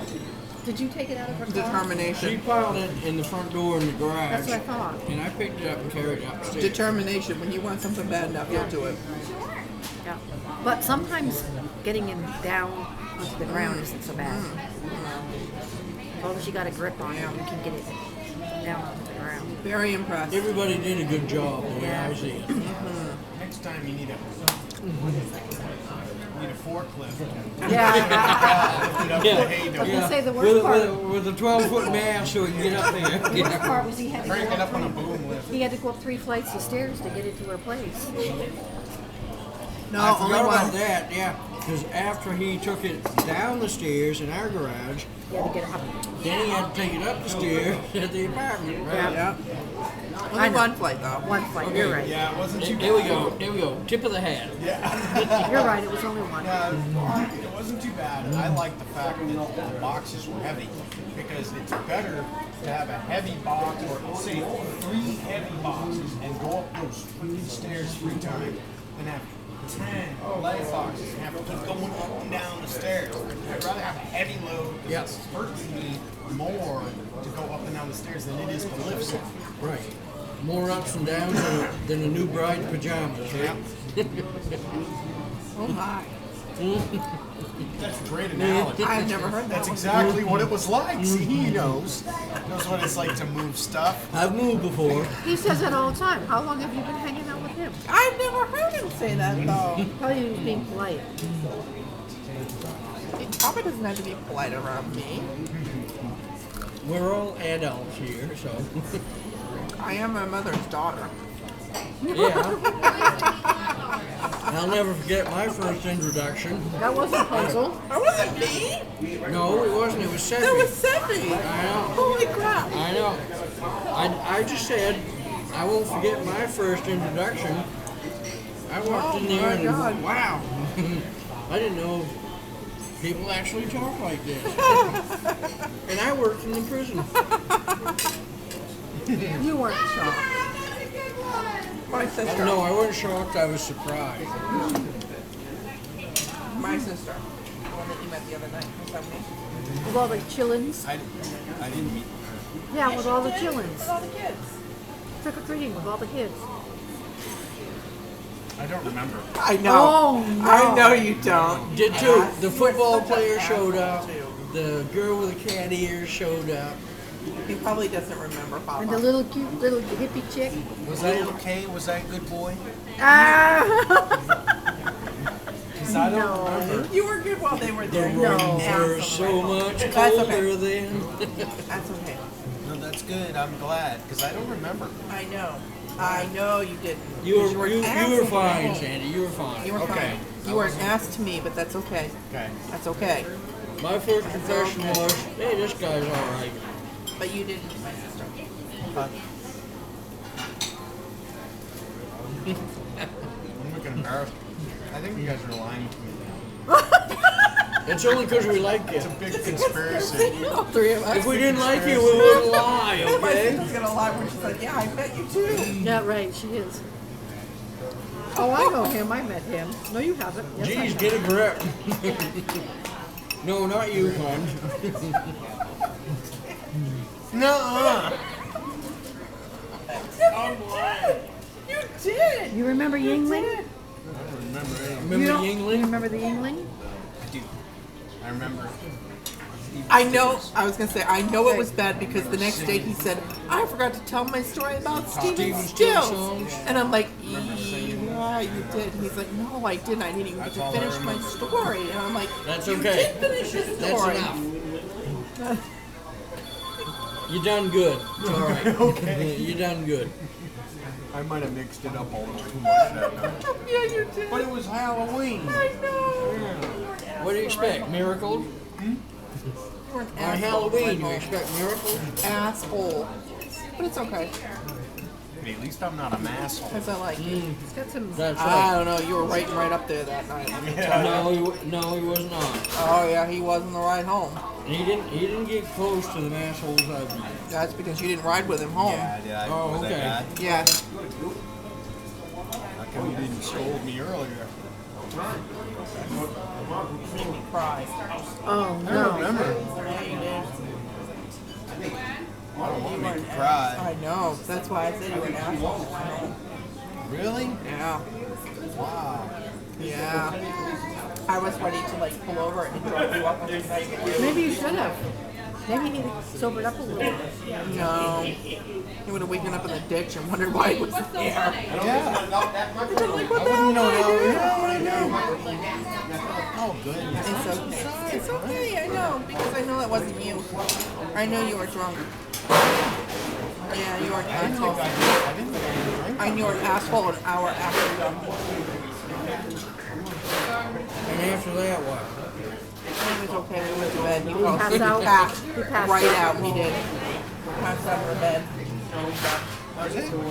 Did you take it out of her car? She Determination. piled it in the front door in the garage. That's what I thought. And I picked it up and carried it upstairs. Determination. When you want something bad enough, you'll do it. Yeah. But sometimes getting him down onto the ground isn't so bad. As long as you got a grip on it, you can get it down onto the ground. Very impressed. Everybody did a good job, the way I see it. Next time you need a forklift. Yeah. Lift it up the hay I was door. gonna say the worst part. With a 12-foot mast so we can get up there. The worst part was he had to Crank go it up on a up. boom lift. He had to go up 3 flights of stairs to get it to her place. No, I only forgot about one. that, yeah. Because after he took it down the stairs in our garage, He had to get it up. then he had to take it up the stairs at the apartment, right? Yeah. I Only know. one flight though. One flight. You're right. Yeah, it wasn't too Here we go, here we go. Tip of the hat. You're right. It was only one. It wasn't too bad. I like the fact that the boxes were heavy because it's better to have a heavy box or say 3 heavy boxes and go up those freaking stairs 3 times than have 10 light boxes and have to keep going up and down the stairs. I'd rather have a heavy load because it's hurting me more to go up and down the stairs than it is to lift something. Right. More ups and downs than a new bride's pajamas, right? Oh my. That's a great analogy. I've never heard that. That's exactly what it was like. See, he knows what it's like to move stuff. I've moved before. He says that all the time. How long have you been hanging out with him? I've never heard him say that though. Probably he was being polite. He probably doesn't have to be polite around me. We're all adults here, so. I am my mother's daughter. Yeah. I'll never forget my first introduction. That wasn't Puzzle. That wasn't me. No, it wasn't. It was Seth. That was Seppi. I know. Holy crap. I know. I just said I won't forget my first introduction. I walked in there and wow, I didn't know people actually talk like this. And I worked in the prison. You weren't shocked. My sister. No, I wasn't shocked. I was surprised. My sister. The one that you met the other night. Was that me? With all the chillins. I didn't meet her. Yeah, with all the chillins. With all the kids. Trick or treating with all the kids. I don't remember. I know. Oh, no. I know you don't. Did too. The football player showed up. The girl with the cat ears showed up. He probably doesn't remember Papa. And the little cute little hippie chick. Was I okay? Was I a good boy? Ah! Because I don't remember. You were good while they were The there. rooms were so much That's colder okay. then. That's okay. No, that's good. I'm glad. Because I don't remember. I know. I know you didn't. You were an ass you were to fine, me. Sandy. You were fine. You were Okay. fine. You were an ass to me, but that's okay. Okay. That's okay. My first impression was, hey, this guy's all right. But you didn't meet my sister. I'm looking embarrassed. I think you guys are lying to me. It's only because we like you. It's a big conspiracy. All three of us. If we didn't like you, we wouldn't lie, My okay? sister's gonna lie when she's like, yeah, I met you too. Yeah, right, she is. Oh, I know him. I met him. No, you haven't. Yes, I Jeez, have. get a grip. No, not you, hon. No. You did. You remember Yingling? I don't remember anything. You Remember don't- You Yingling? remember the Yingling? I do. I remember. I know. I was gonna say I know it was bad because the next day he said I forgot to tell my story about Steven Stephen Stills Stills, songs. and I'm like, yeah, you did. And he's like, no, I didn't. I didn't even get to finish my story. And I'm like, That's you okay. did finish your That's story. enough. You done good. It's all right. Okay. You done good. I might have mixed it up a little too much that night. Yeah, you did. But it was Halloween. I know. What do you expect? Miracles? You're an On asshole, Halloween, you Michael. expect miracles? Asshole. But it's okay. But at least I'm not an asshole. Because I like you. It's got some. That's I right. don't know. You were writing right up there that night. Let me tell you. No, he was not. Oh yeah, he was on the ride home. He didn't get close to the assholes I've met. That's because you didn't ride with him home. Yeah, did I? Oh, was okay. that bad? Yeah. How come you didn't scold me earlier? Made me cry. Oh, I no. don't remember. Yeah, you did. I don't want to make you cry. I know. That's why I said you were an asshole. Really? Yeah. Wow. Yeah. I was ready to like pull over and drop you up on the bed. Maybe you should have. Maybe he sobered up a little bit. No. He would have waken up in the ditch and wondered why he was there. Yeah. I'm like, what I the hell wouldn't know did I now. do? Yeah, I know. Oh, good. It's okay. It's okay, I know, because I know that wasn't you. I know you were drunk. Yeah, you were an I didn't think asshole. I didn't think I drank. I knew you were an asshole an hour after you got home. And after that, what? It was okay, we went to bed. You fell passed asleep. out? He passed He passed right out. out, he did. Passed out of the bed. That was it? Well,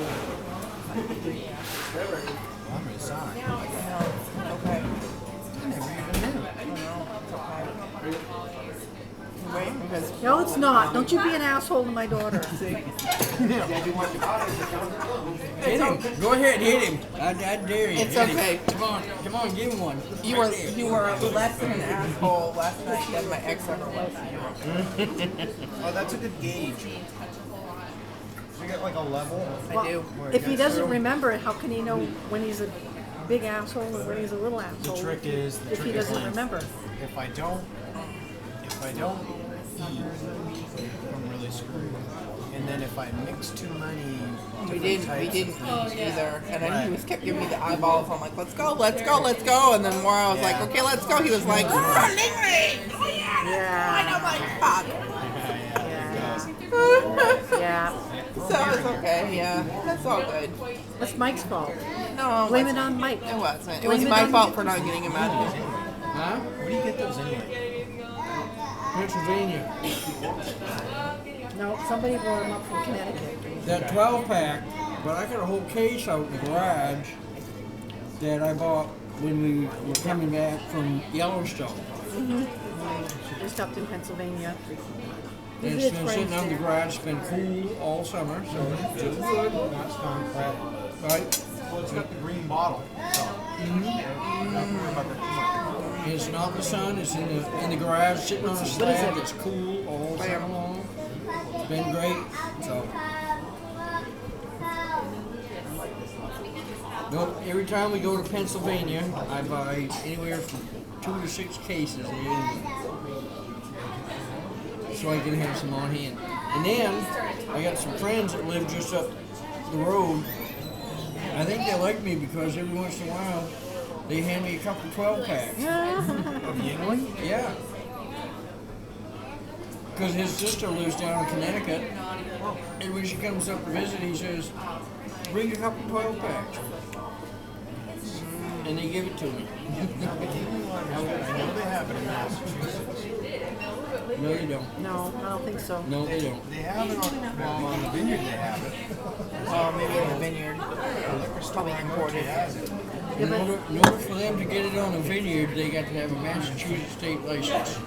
I'm really sorry. I know, it's okay. I never even knew. I know, it's okay. Right? Because No, it's not. Don't you be an asshole to my daughter. Hit him. Go ahead, hit him. I dare you. It's Hit him. okay. Come on, give him one. you were less than an asshole last night than my ex ever was. Oh, that's a good gauge. You get like a level. I do. where it If he gets doesn't through. remember it, how can he know when he's a big asshole or when he's a little asshole? The trick is if he doesn't remember. If I don't eat, I'm really screwed. And then if I mix too many We different didn't types eat of things, either. And then Right. he was kept giving me the eyeballs. I'm like, let's go, let's go, let's go. And then more I was like, Yeah. okay, let's go. He was like, oh, Ling Ling. Oh yeah. Yeah. I know my fuck. Yeah. So it's okay, yeah. That's all good. That's Mike's fault. No, Blame it on Mike. it wasn't. It Blame was it my on fault you. for not getting him out of here. Huh? where do you get those anyway? Pennsylvania. No, somebody brought him up from Connecticut. That 12 pack, but I got a whole case out in the garage. that I bought when we were coming back from Yellowstone. We stopped in Pennsylvania. And it's been sitting on the garage. It's been cool all summer, so it's good. That's gone crap. Right? Well, it's got the green bottle. So. It's not in the sun. It's in the garage, sitting on a slab. It's cool all summer long. It's been great. So. Every time we go to Pennsylvania, I buy anywhere from 2 to 6 cases of aluminum, so I can have some on hand. And then I got some friends that live just up the road. I think they like me because every once in a while they hand me a couple 12 packs. Of Yingling? Yeah. Because his sister lives down in Connecticut, and when she comes up to visit, he says, "Bring a couple 12 packs." And they give it to me. I know they have it in Massachusetts. No, they don't. No, I don't think so. No, they don't. They have it on the vineyard. They have it. Oh, maybe in the vineyard. It's probably imported. In order for them to get it on a vineyard, they got to have a Massachusetts state license.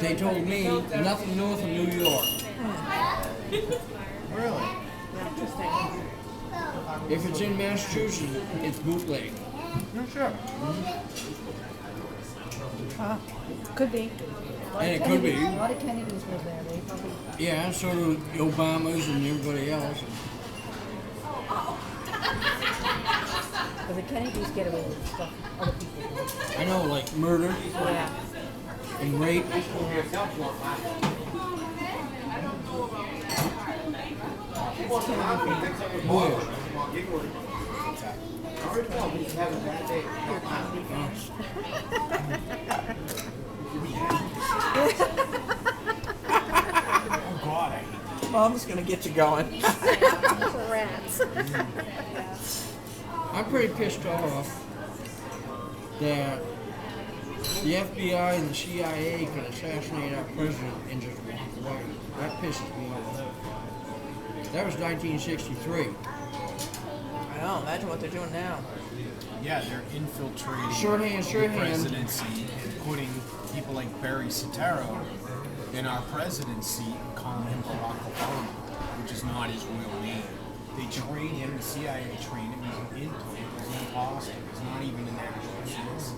They told me nothing north of New York. Really? Interesting. If it's in Massachusetts, it's bootleg. No, sure. Could be. And it could be. A lot of Kennedys live there. They probably. Yeah, so do the Obamas and everybody else. But the Kennedys get away with stuff other people do. I know, like murder Yeah. and rape. Boy. Oh, God, I hate Mom's gonna get you going. Rats. I'm pretty pissed off that the FBI and the CIA can assassinate our president and just walk away. That pisses me off. That was 1963. I know. Imagine what they're doing now. Yeah, they're infiltrating Shorthand. the presidency and putting people like Barry Soetoro in our presidency and calling him Barack Obama, which is not his real name. They train him, the CIA trained him, he's an intern, he's an imposter, he's not even an actual citizen.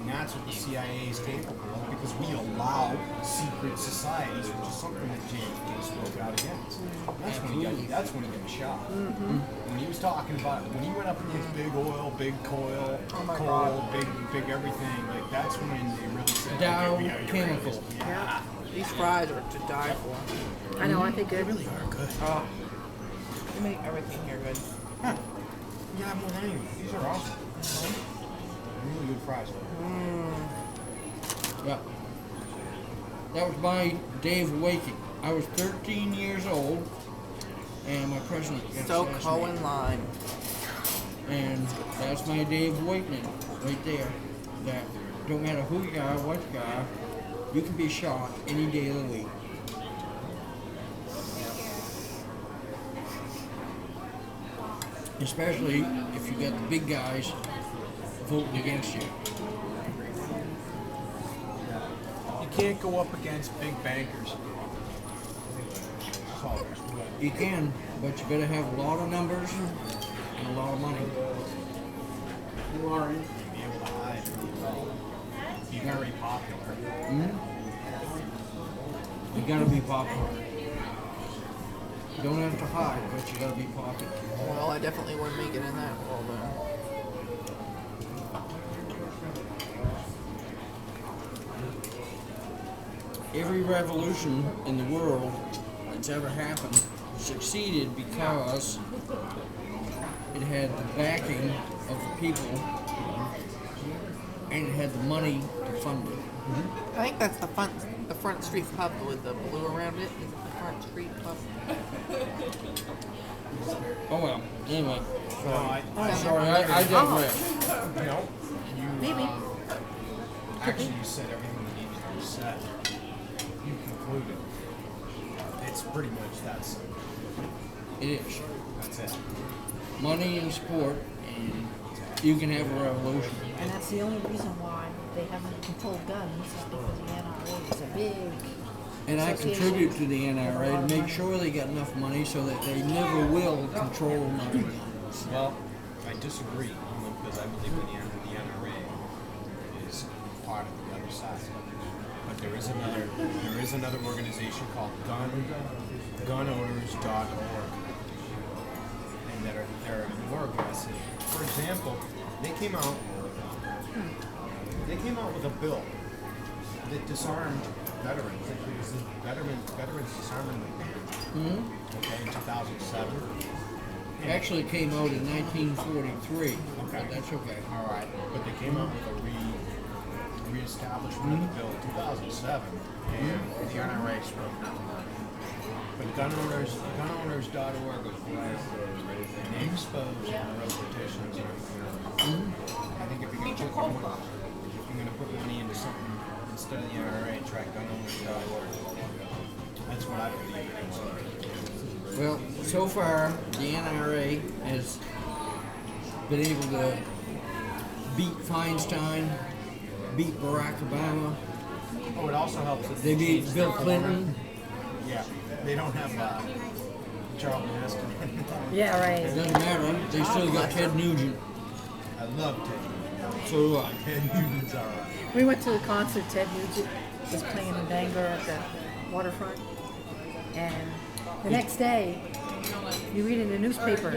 And that's what the CIA is capable of because we allow secret societies, which is something that JFK spoke out against. That's when he got shot. When he was talking about, when he went up against big oil, big coal, big everything, like that's when they really said, Dow okay, we gotta get rid of this. Chemical. Yeah. These fries are to die for. I know, I think They good. really are good. Oh. They make everything here good. Huh. You have one anyway. These are awesome. Really good fries. Yeah. That was my day of awakening. I was 13 years old, and my president got So assassinated. Cohen lime. And that's my day of awakening, right there. That don't matter who you are, what you are, you can be shot any day of the week. Especially if you got the big guys voting against you. You can't go up against big bankers. You can, but you better have a lot of numbers and a lot of money. You are in. Be able to hide. Be very popular. You gotta be popular. You don't have to hide, but you gotta be popular. Well, I definitely wouldn't make it in that world then. Every revolution in the world that's ever happened succeeded because it had the backing of the people and it had the money to fund it. I think that's the front street pub with the blue around it. Is it the front street pub? Oh well, anyway. No, Sorry, I digress. No. You, Maybe. actually, you said everything you needed to be said. You concluded. It's pretty much that simple. It is. That's it. Money and sport, and you can have a revolution. And that's the only reason why they haven't controlled guns is because the NRA is a big. And I association. contribute to the NRA to make sure they get enough money so that they never will control money guns. Well, I disagree, because I believe the NRA is part of the other side. But there is another organization called gunowners.org, and they're more aggressive. For example, they came out with a bill that disarmed veterans. It was the Veterans Disarmament Ban. Okay, in 2007. It actually came out in 1943. Okay. But that's okay. All right, but they came out with a reestablishment of the bill in 2007, and the NRA spoke nothing on it. But gunowners.org was right, and they exposed and wrote petitions and everything else. I think if you're going to put money into something instead of the NRA, try gunowners.org. That's what I believe it is. Well, so far, the NRA has been able to beat Feinstein, beat Barack Obama. Oh, it also helps that They beat Bill Clinton. Yeah, they don't have Charles Manson. Yeah, It right. doesn't matter. They still got Ted Nugent. I love Ted Nugent. So do I. Ted Nugent's all right. We went to the concert. Ted Nugent was playing in Bangor at the waterfront, and the next day, you read in the newspaper,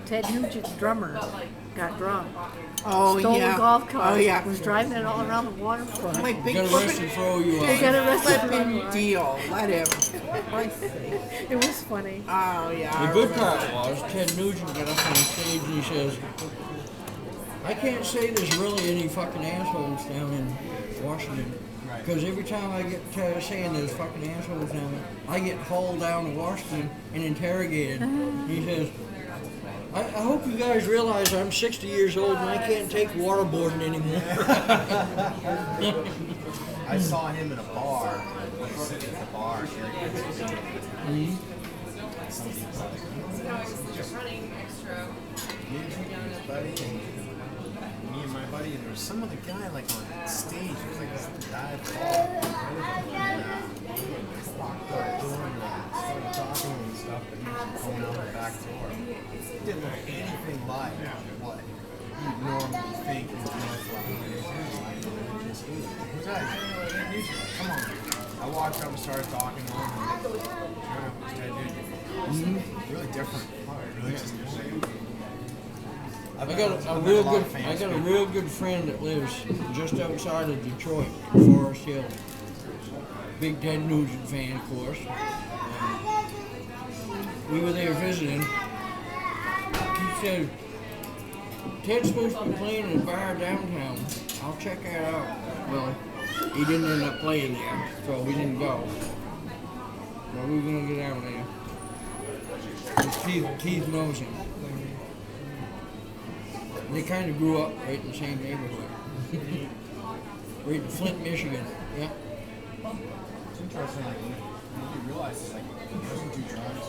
Ted Nugent's drummer got drunk. Oh, Stole yeah. a golf cart. Oh, yeah. Was driving it all around the waterfront. My You big got arrested for OUI. They got arrested for flipping it. deal. Let him. It was funny. Oh, yeah. The good part was Ted Nugent got up on stage and he says, I can't say there's really any fucking assholes down in Washington. Because every time I get to saying there's fucking assholes down there, I get hauled down to Washington and interrogated. He says, I hope you guys realize I'm 60 years old and I can't take waterboarding anymore. I saw him in a bar. I was sitting at the bar here in Pennsylvania. Somebody was like, me and my buddy, and there was some other guy like on stage. It was like this dive walked up to him and started talking and stuff, but he was going out the back door. It didn't look anything like what you'd normally think would look like. Come on. I walked up and started talking to him. Really different. Really different. I got a real good friend that lives just outside of Detroit, Forest Hill. Big Ted Nugent fan, of course. We were there visiting. He said, Ted's supposed to be playing in a bar downtown. I'll check that out. Well, he didn't end up playing there, so we didn't go. But we were gonna get out there. Keith knows him. They kind of grew up right in the same neighborhood. Right in Flint, Michigan. Yeah. It's interesting, like, you realize it's like, he doesn't do drugs,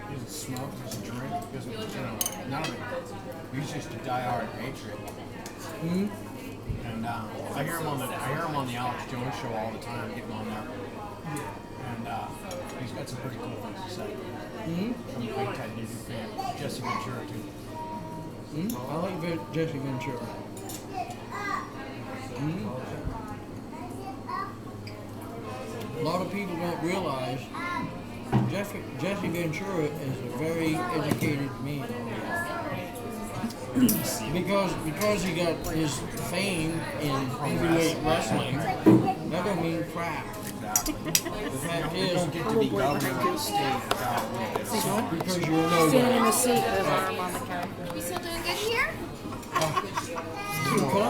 he doesn't smoke, he doesn't drink, he doesn't, none of it. He's just a diehard patriot. And I hear him on the Alex Jones show all the time, getting on there. And he's got some pretty cool things to say. I'm a big Ted Nugent fan. Jesse Ventura, too. I like Jesse Ventura. A lot of people don't realize Jesse Ventura is a very educated man. Because he got his fame in heavyweight wrestling, that don't mean crap. The fact is, Get to be governor of the state without because you're a Standing in nobody. the seat with his arm on the counter. We still doing good here? Can I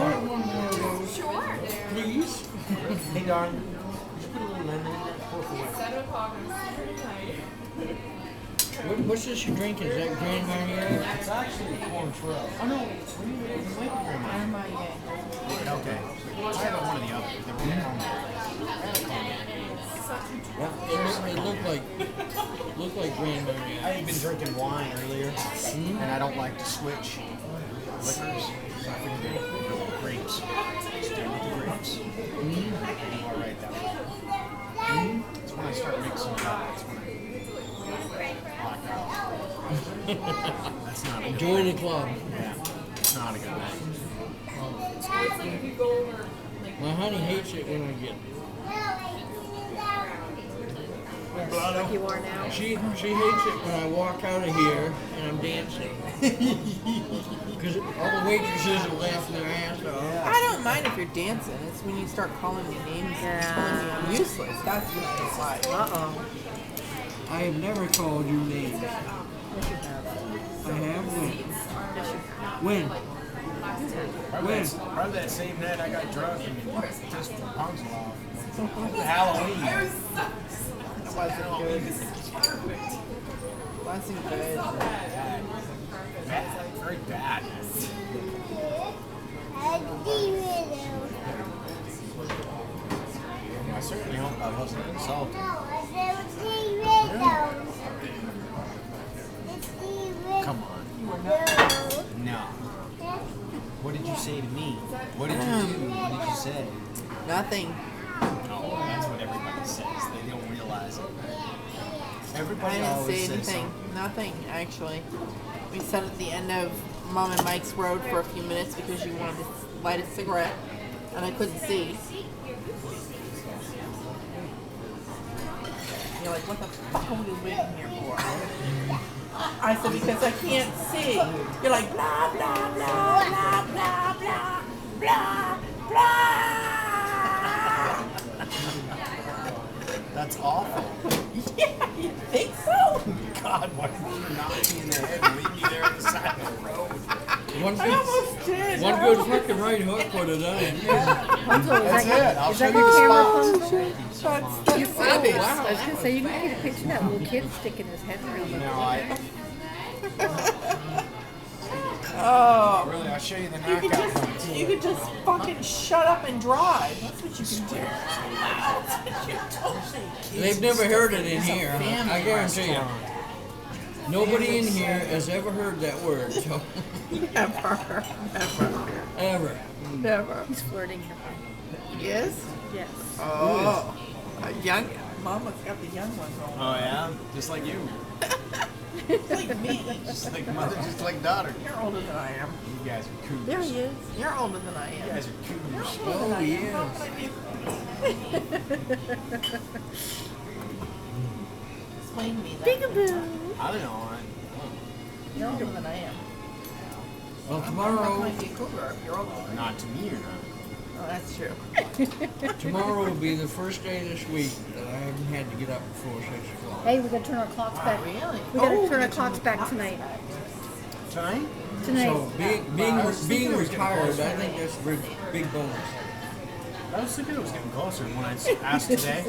have one more of those, Sure. please? Hey, Don, just put a little lemon in there. What's this you're drinking? Is that Grand Marnier? It's actually corn trail. Oh, no. It might be grandma. Okay. I have one of the other. The red one. Yeah, it looked like Grand I Marnier. had been drinking wine earlier, and I don't like to switch liquors, so I figured I'd go with grapes. Stay with the grapes. Do all right that way. It's when I start mixing it up. That's when I black out. That's not a good Join the club. Yeah, it's not a good thing. My honey hates it when I get. Yes, like you are now. She hates it when I walk out of here and I'm dancing. Because all the waitresses are laughing their ass off. I don't mind if you're dancing. It's when you start calling me names and telling me I'm useless. That's when I decide. Uh-oh. I have never called you names. Yes, you have. I have when? Yes, you have. When? Probably that same night I got drunk and just punks off. Halloween. It wasn't good. Wasn't good. Bad. Very bad. I certainly hope I wasn't insulted. Come on. No. What did you say to me? What did you do? What did you say? Nothing. Oh, that's what everybody says. They don't realize it. I Everybody didn't always say says anything. something. Nothing, actually. We sat at the end of Mom and Mike's road for a few minutes because you wanted to light a cigarette, and I couldn't see. You're like, what the fuck are we waiting here for? I said, because I can't see. You're like, blah, blah, blah, blah, blah, blah, blah, blah. That's awful. Yeah, you think so? God, why did you knock me in the head and leave me there on the side of the road? One I almost did. good fucking right hook would have done it. Punzo, That's it. I'll is show that you your the camera, spots. Punzo? That's You, savage. I was gonna say you can get a picture of that little kid sticking his head around the. No, Oh. really, I'll show you the You knockout could just, points. you could just fucking shut up and drive. That's what you can do. That's what you told me. They've never heard it in here. family I guarantee you. Nobody in here has ever heard that word. So Never. ever. Never. He's flirting. Yes? Yes. Oh. A young. Mama's got the young one going. Oh, yeah? Just like you. Like me. Just like mother, just like daughter. You're older than I am. You guys are cougars. There he is. You're older than I You am. guys are cougars. Oh yeah. Explain to me that. Peekaboo. I don't know. You're older than I am. Well, That tomorrow might be a cougar if you're older. Not to me or not. Oh, that's true. tomorrow will be the first day this week that I haven't had to get up before 6 o'clock. Hey, we gotta turn our clocks back. Really? We gotta Oh, turn our clocks back tonight. Tonight? Tonight. So being retired, I think that's a big bonus. I was thinking it was getting closer when I asked today.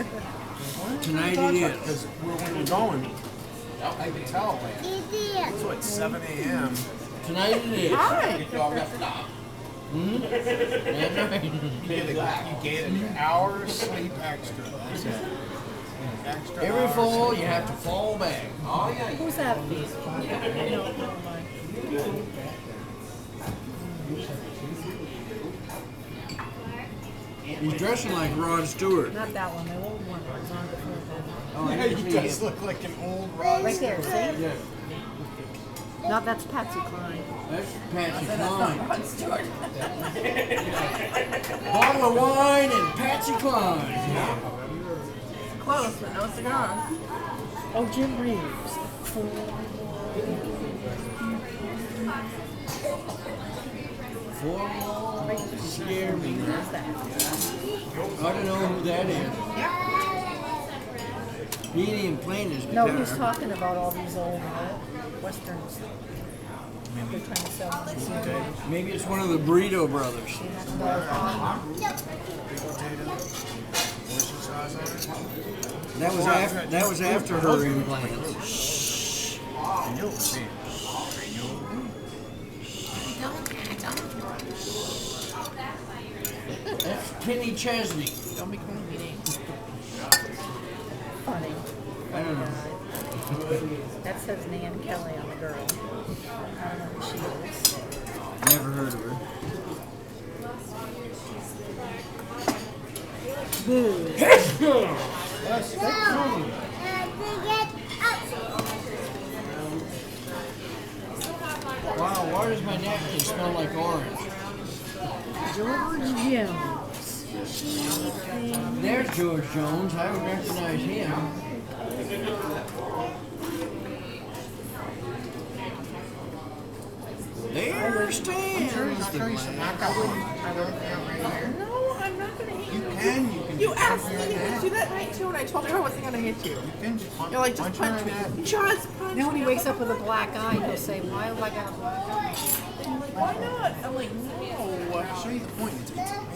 Tonight it is. Because when we're going, I could tell. Like, it's what, 7 a.m. Tonight it is. Hi. That's right. You get an hour of sleep extra. That's it. Extra Every hour fall sleep. you have to fall back. Who's that? No, He's dressing like Rod Stewart. not that one. The old one that was on before that. Oh, Yeah, you guys look like an old Rod Right there. See? Yeah, No, that's Patsy Cline. that's Patsy Cline. Rod Stewart. Bottle of wine and Patsy Cline. Close, but no cigar. Oh, Jim Reeves. Four scare me. Who's that? I don't know who that is. He ain't even playing his No, guitar. he's talking about all these old westerns. They're trying to sell them. Maybe it's one of the Burrito brothers. That was after her implants. I knew it was him. That's Penny Chesney. Don't be calling me names. funny. I don't know. That says Nan Kelly on the girl. I don't know who she is. Never heard of her. Wow, why does my napkin smell like orange? George Jones. There's George Jones. I would recognize him. There stands the black. No, I'm not gonna hit you. You can You asked me to hit you that night too, and I told you I wasn't gonna hit you. You can just punch, You're like, just punch me. Just punch Now when me. he wakes up with a black eye, he'll say, why have I got a black eye? I'm like, why not? I'm like, no. show you the point. It's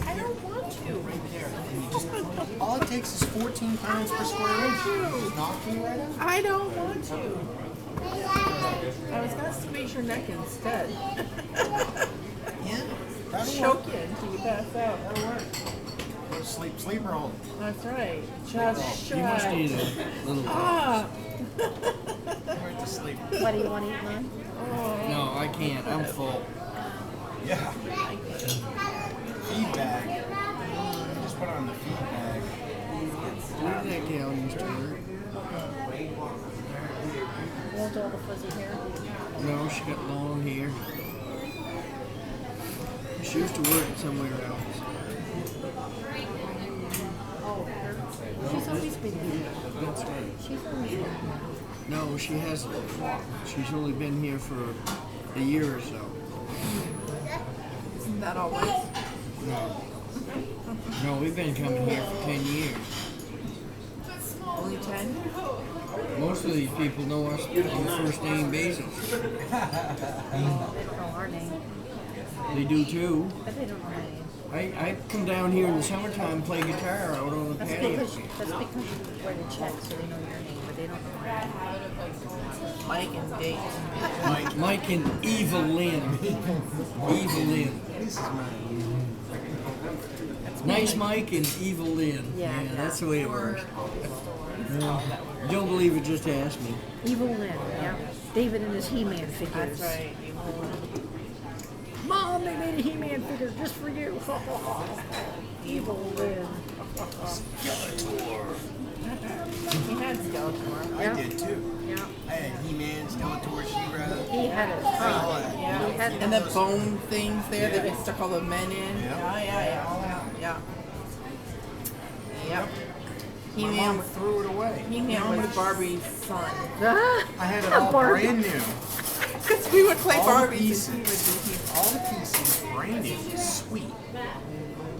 I don't want to. right there. And you just, all it takes is 14 pounds per square inch. Just knock me right out. I don't want to. I was gonna squeeze your neck instead. Yeah. That'll Choke you until you pass out. That'll work. Go to sleep. Sleep or hold. That's right. Just You must shut. need a little. Ah. Right to sleep. What do you want to eat, Lynn? No, I can't. I'm full. Yeah. Feed bag. Just put on the feed bag. Where did that gal used to work? Want all the fuzzy hair? No, she got long hair. She used to work somewhere else. Oh, her. She's always been here. That's right. She's always been here. No, she hasn't. She's only been here for a year or so. Isn't that always? No. No, we've been coming here for 10 years. Only 10? Most of these people know us on the first name basis. They don't know our name. They do too. But they don't know our name. I come down here in the summertime and play guitar out on the That's patio. because you write a check so they know your name, but they don't know our name. Mike and Dave. Mike and Eva Lynn. Eva Lynn. This is mine. Nice Mike and Eva Lynn. Yeah. That's the way it works. You don't believe it, just ask me. Evil Lynn, yeah. David and his He-Man figures. That's right. Mom, they made a He-Man figure just for you. Evil Lynn. He had Skeletor. I did too. Yeah. I had He-Man, Skeletor, She-Ra. He had it. Yeah. He had And the bone things there that they stuck all the men in. Yeah. Yeah. Yep. My He-Man mom threw it away. He-Man was Barbie's son. I had it all brand new. Because we would play All the Barbies pieces. and he would be All the pieces brand new. Sweet.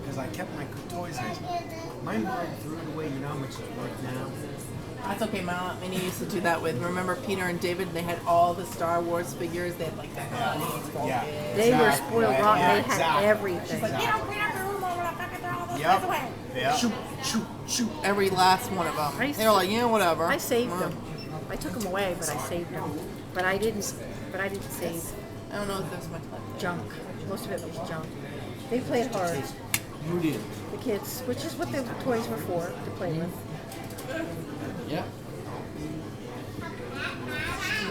Because I kept my toys nice. My mom threw it away. You know how much it's worth now? That's okay, my aunt Minnie used to do that with. Remember Peter and David? They had all the Star Wars figures. They had like the Goonies, Yeah. They were Exactly. spoiled rotten. Yeah, They had exactly. everything. Like, you don't clean up your room, I'm gonna fucking throw all those Yep. things away. Yeah. Shoot, shoot, shoot. Every last one of them. I They were like, yeah, whatever. I saved them. I took them away, but I saved them. But I didn't save I don't know if there's much left. junk. Most of it was junk. They played hard. Who did? The kids, which is what the toys were for, to play with. Yeah.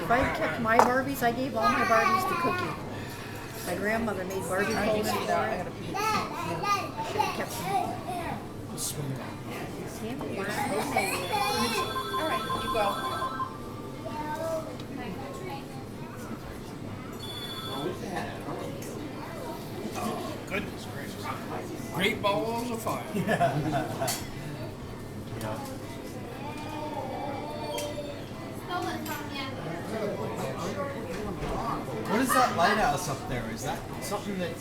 If I had kept my Barbies, I gave all my Barbies to Cookie. My grandmother made Barbie clothes for her. I should have kept them. Sandy was homemade. All right, you go. Goodness gracious. Great balls of fire. What is that lighthouse up there? Is that something that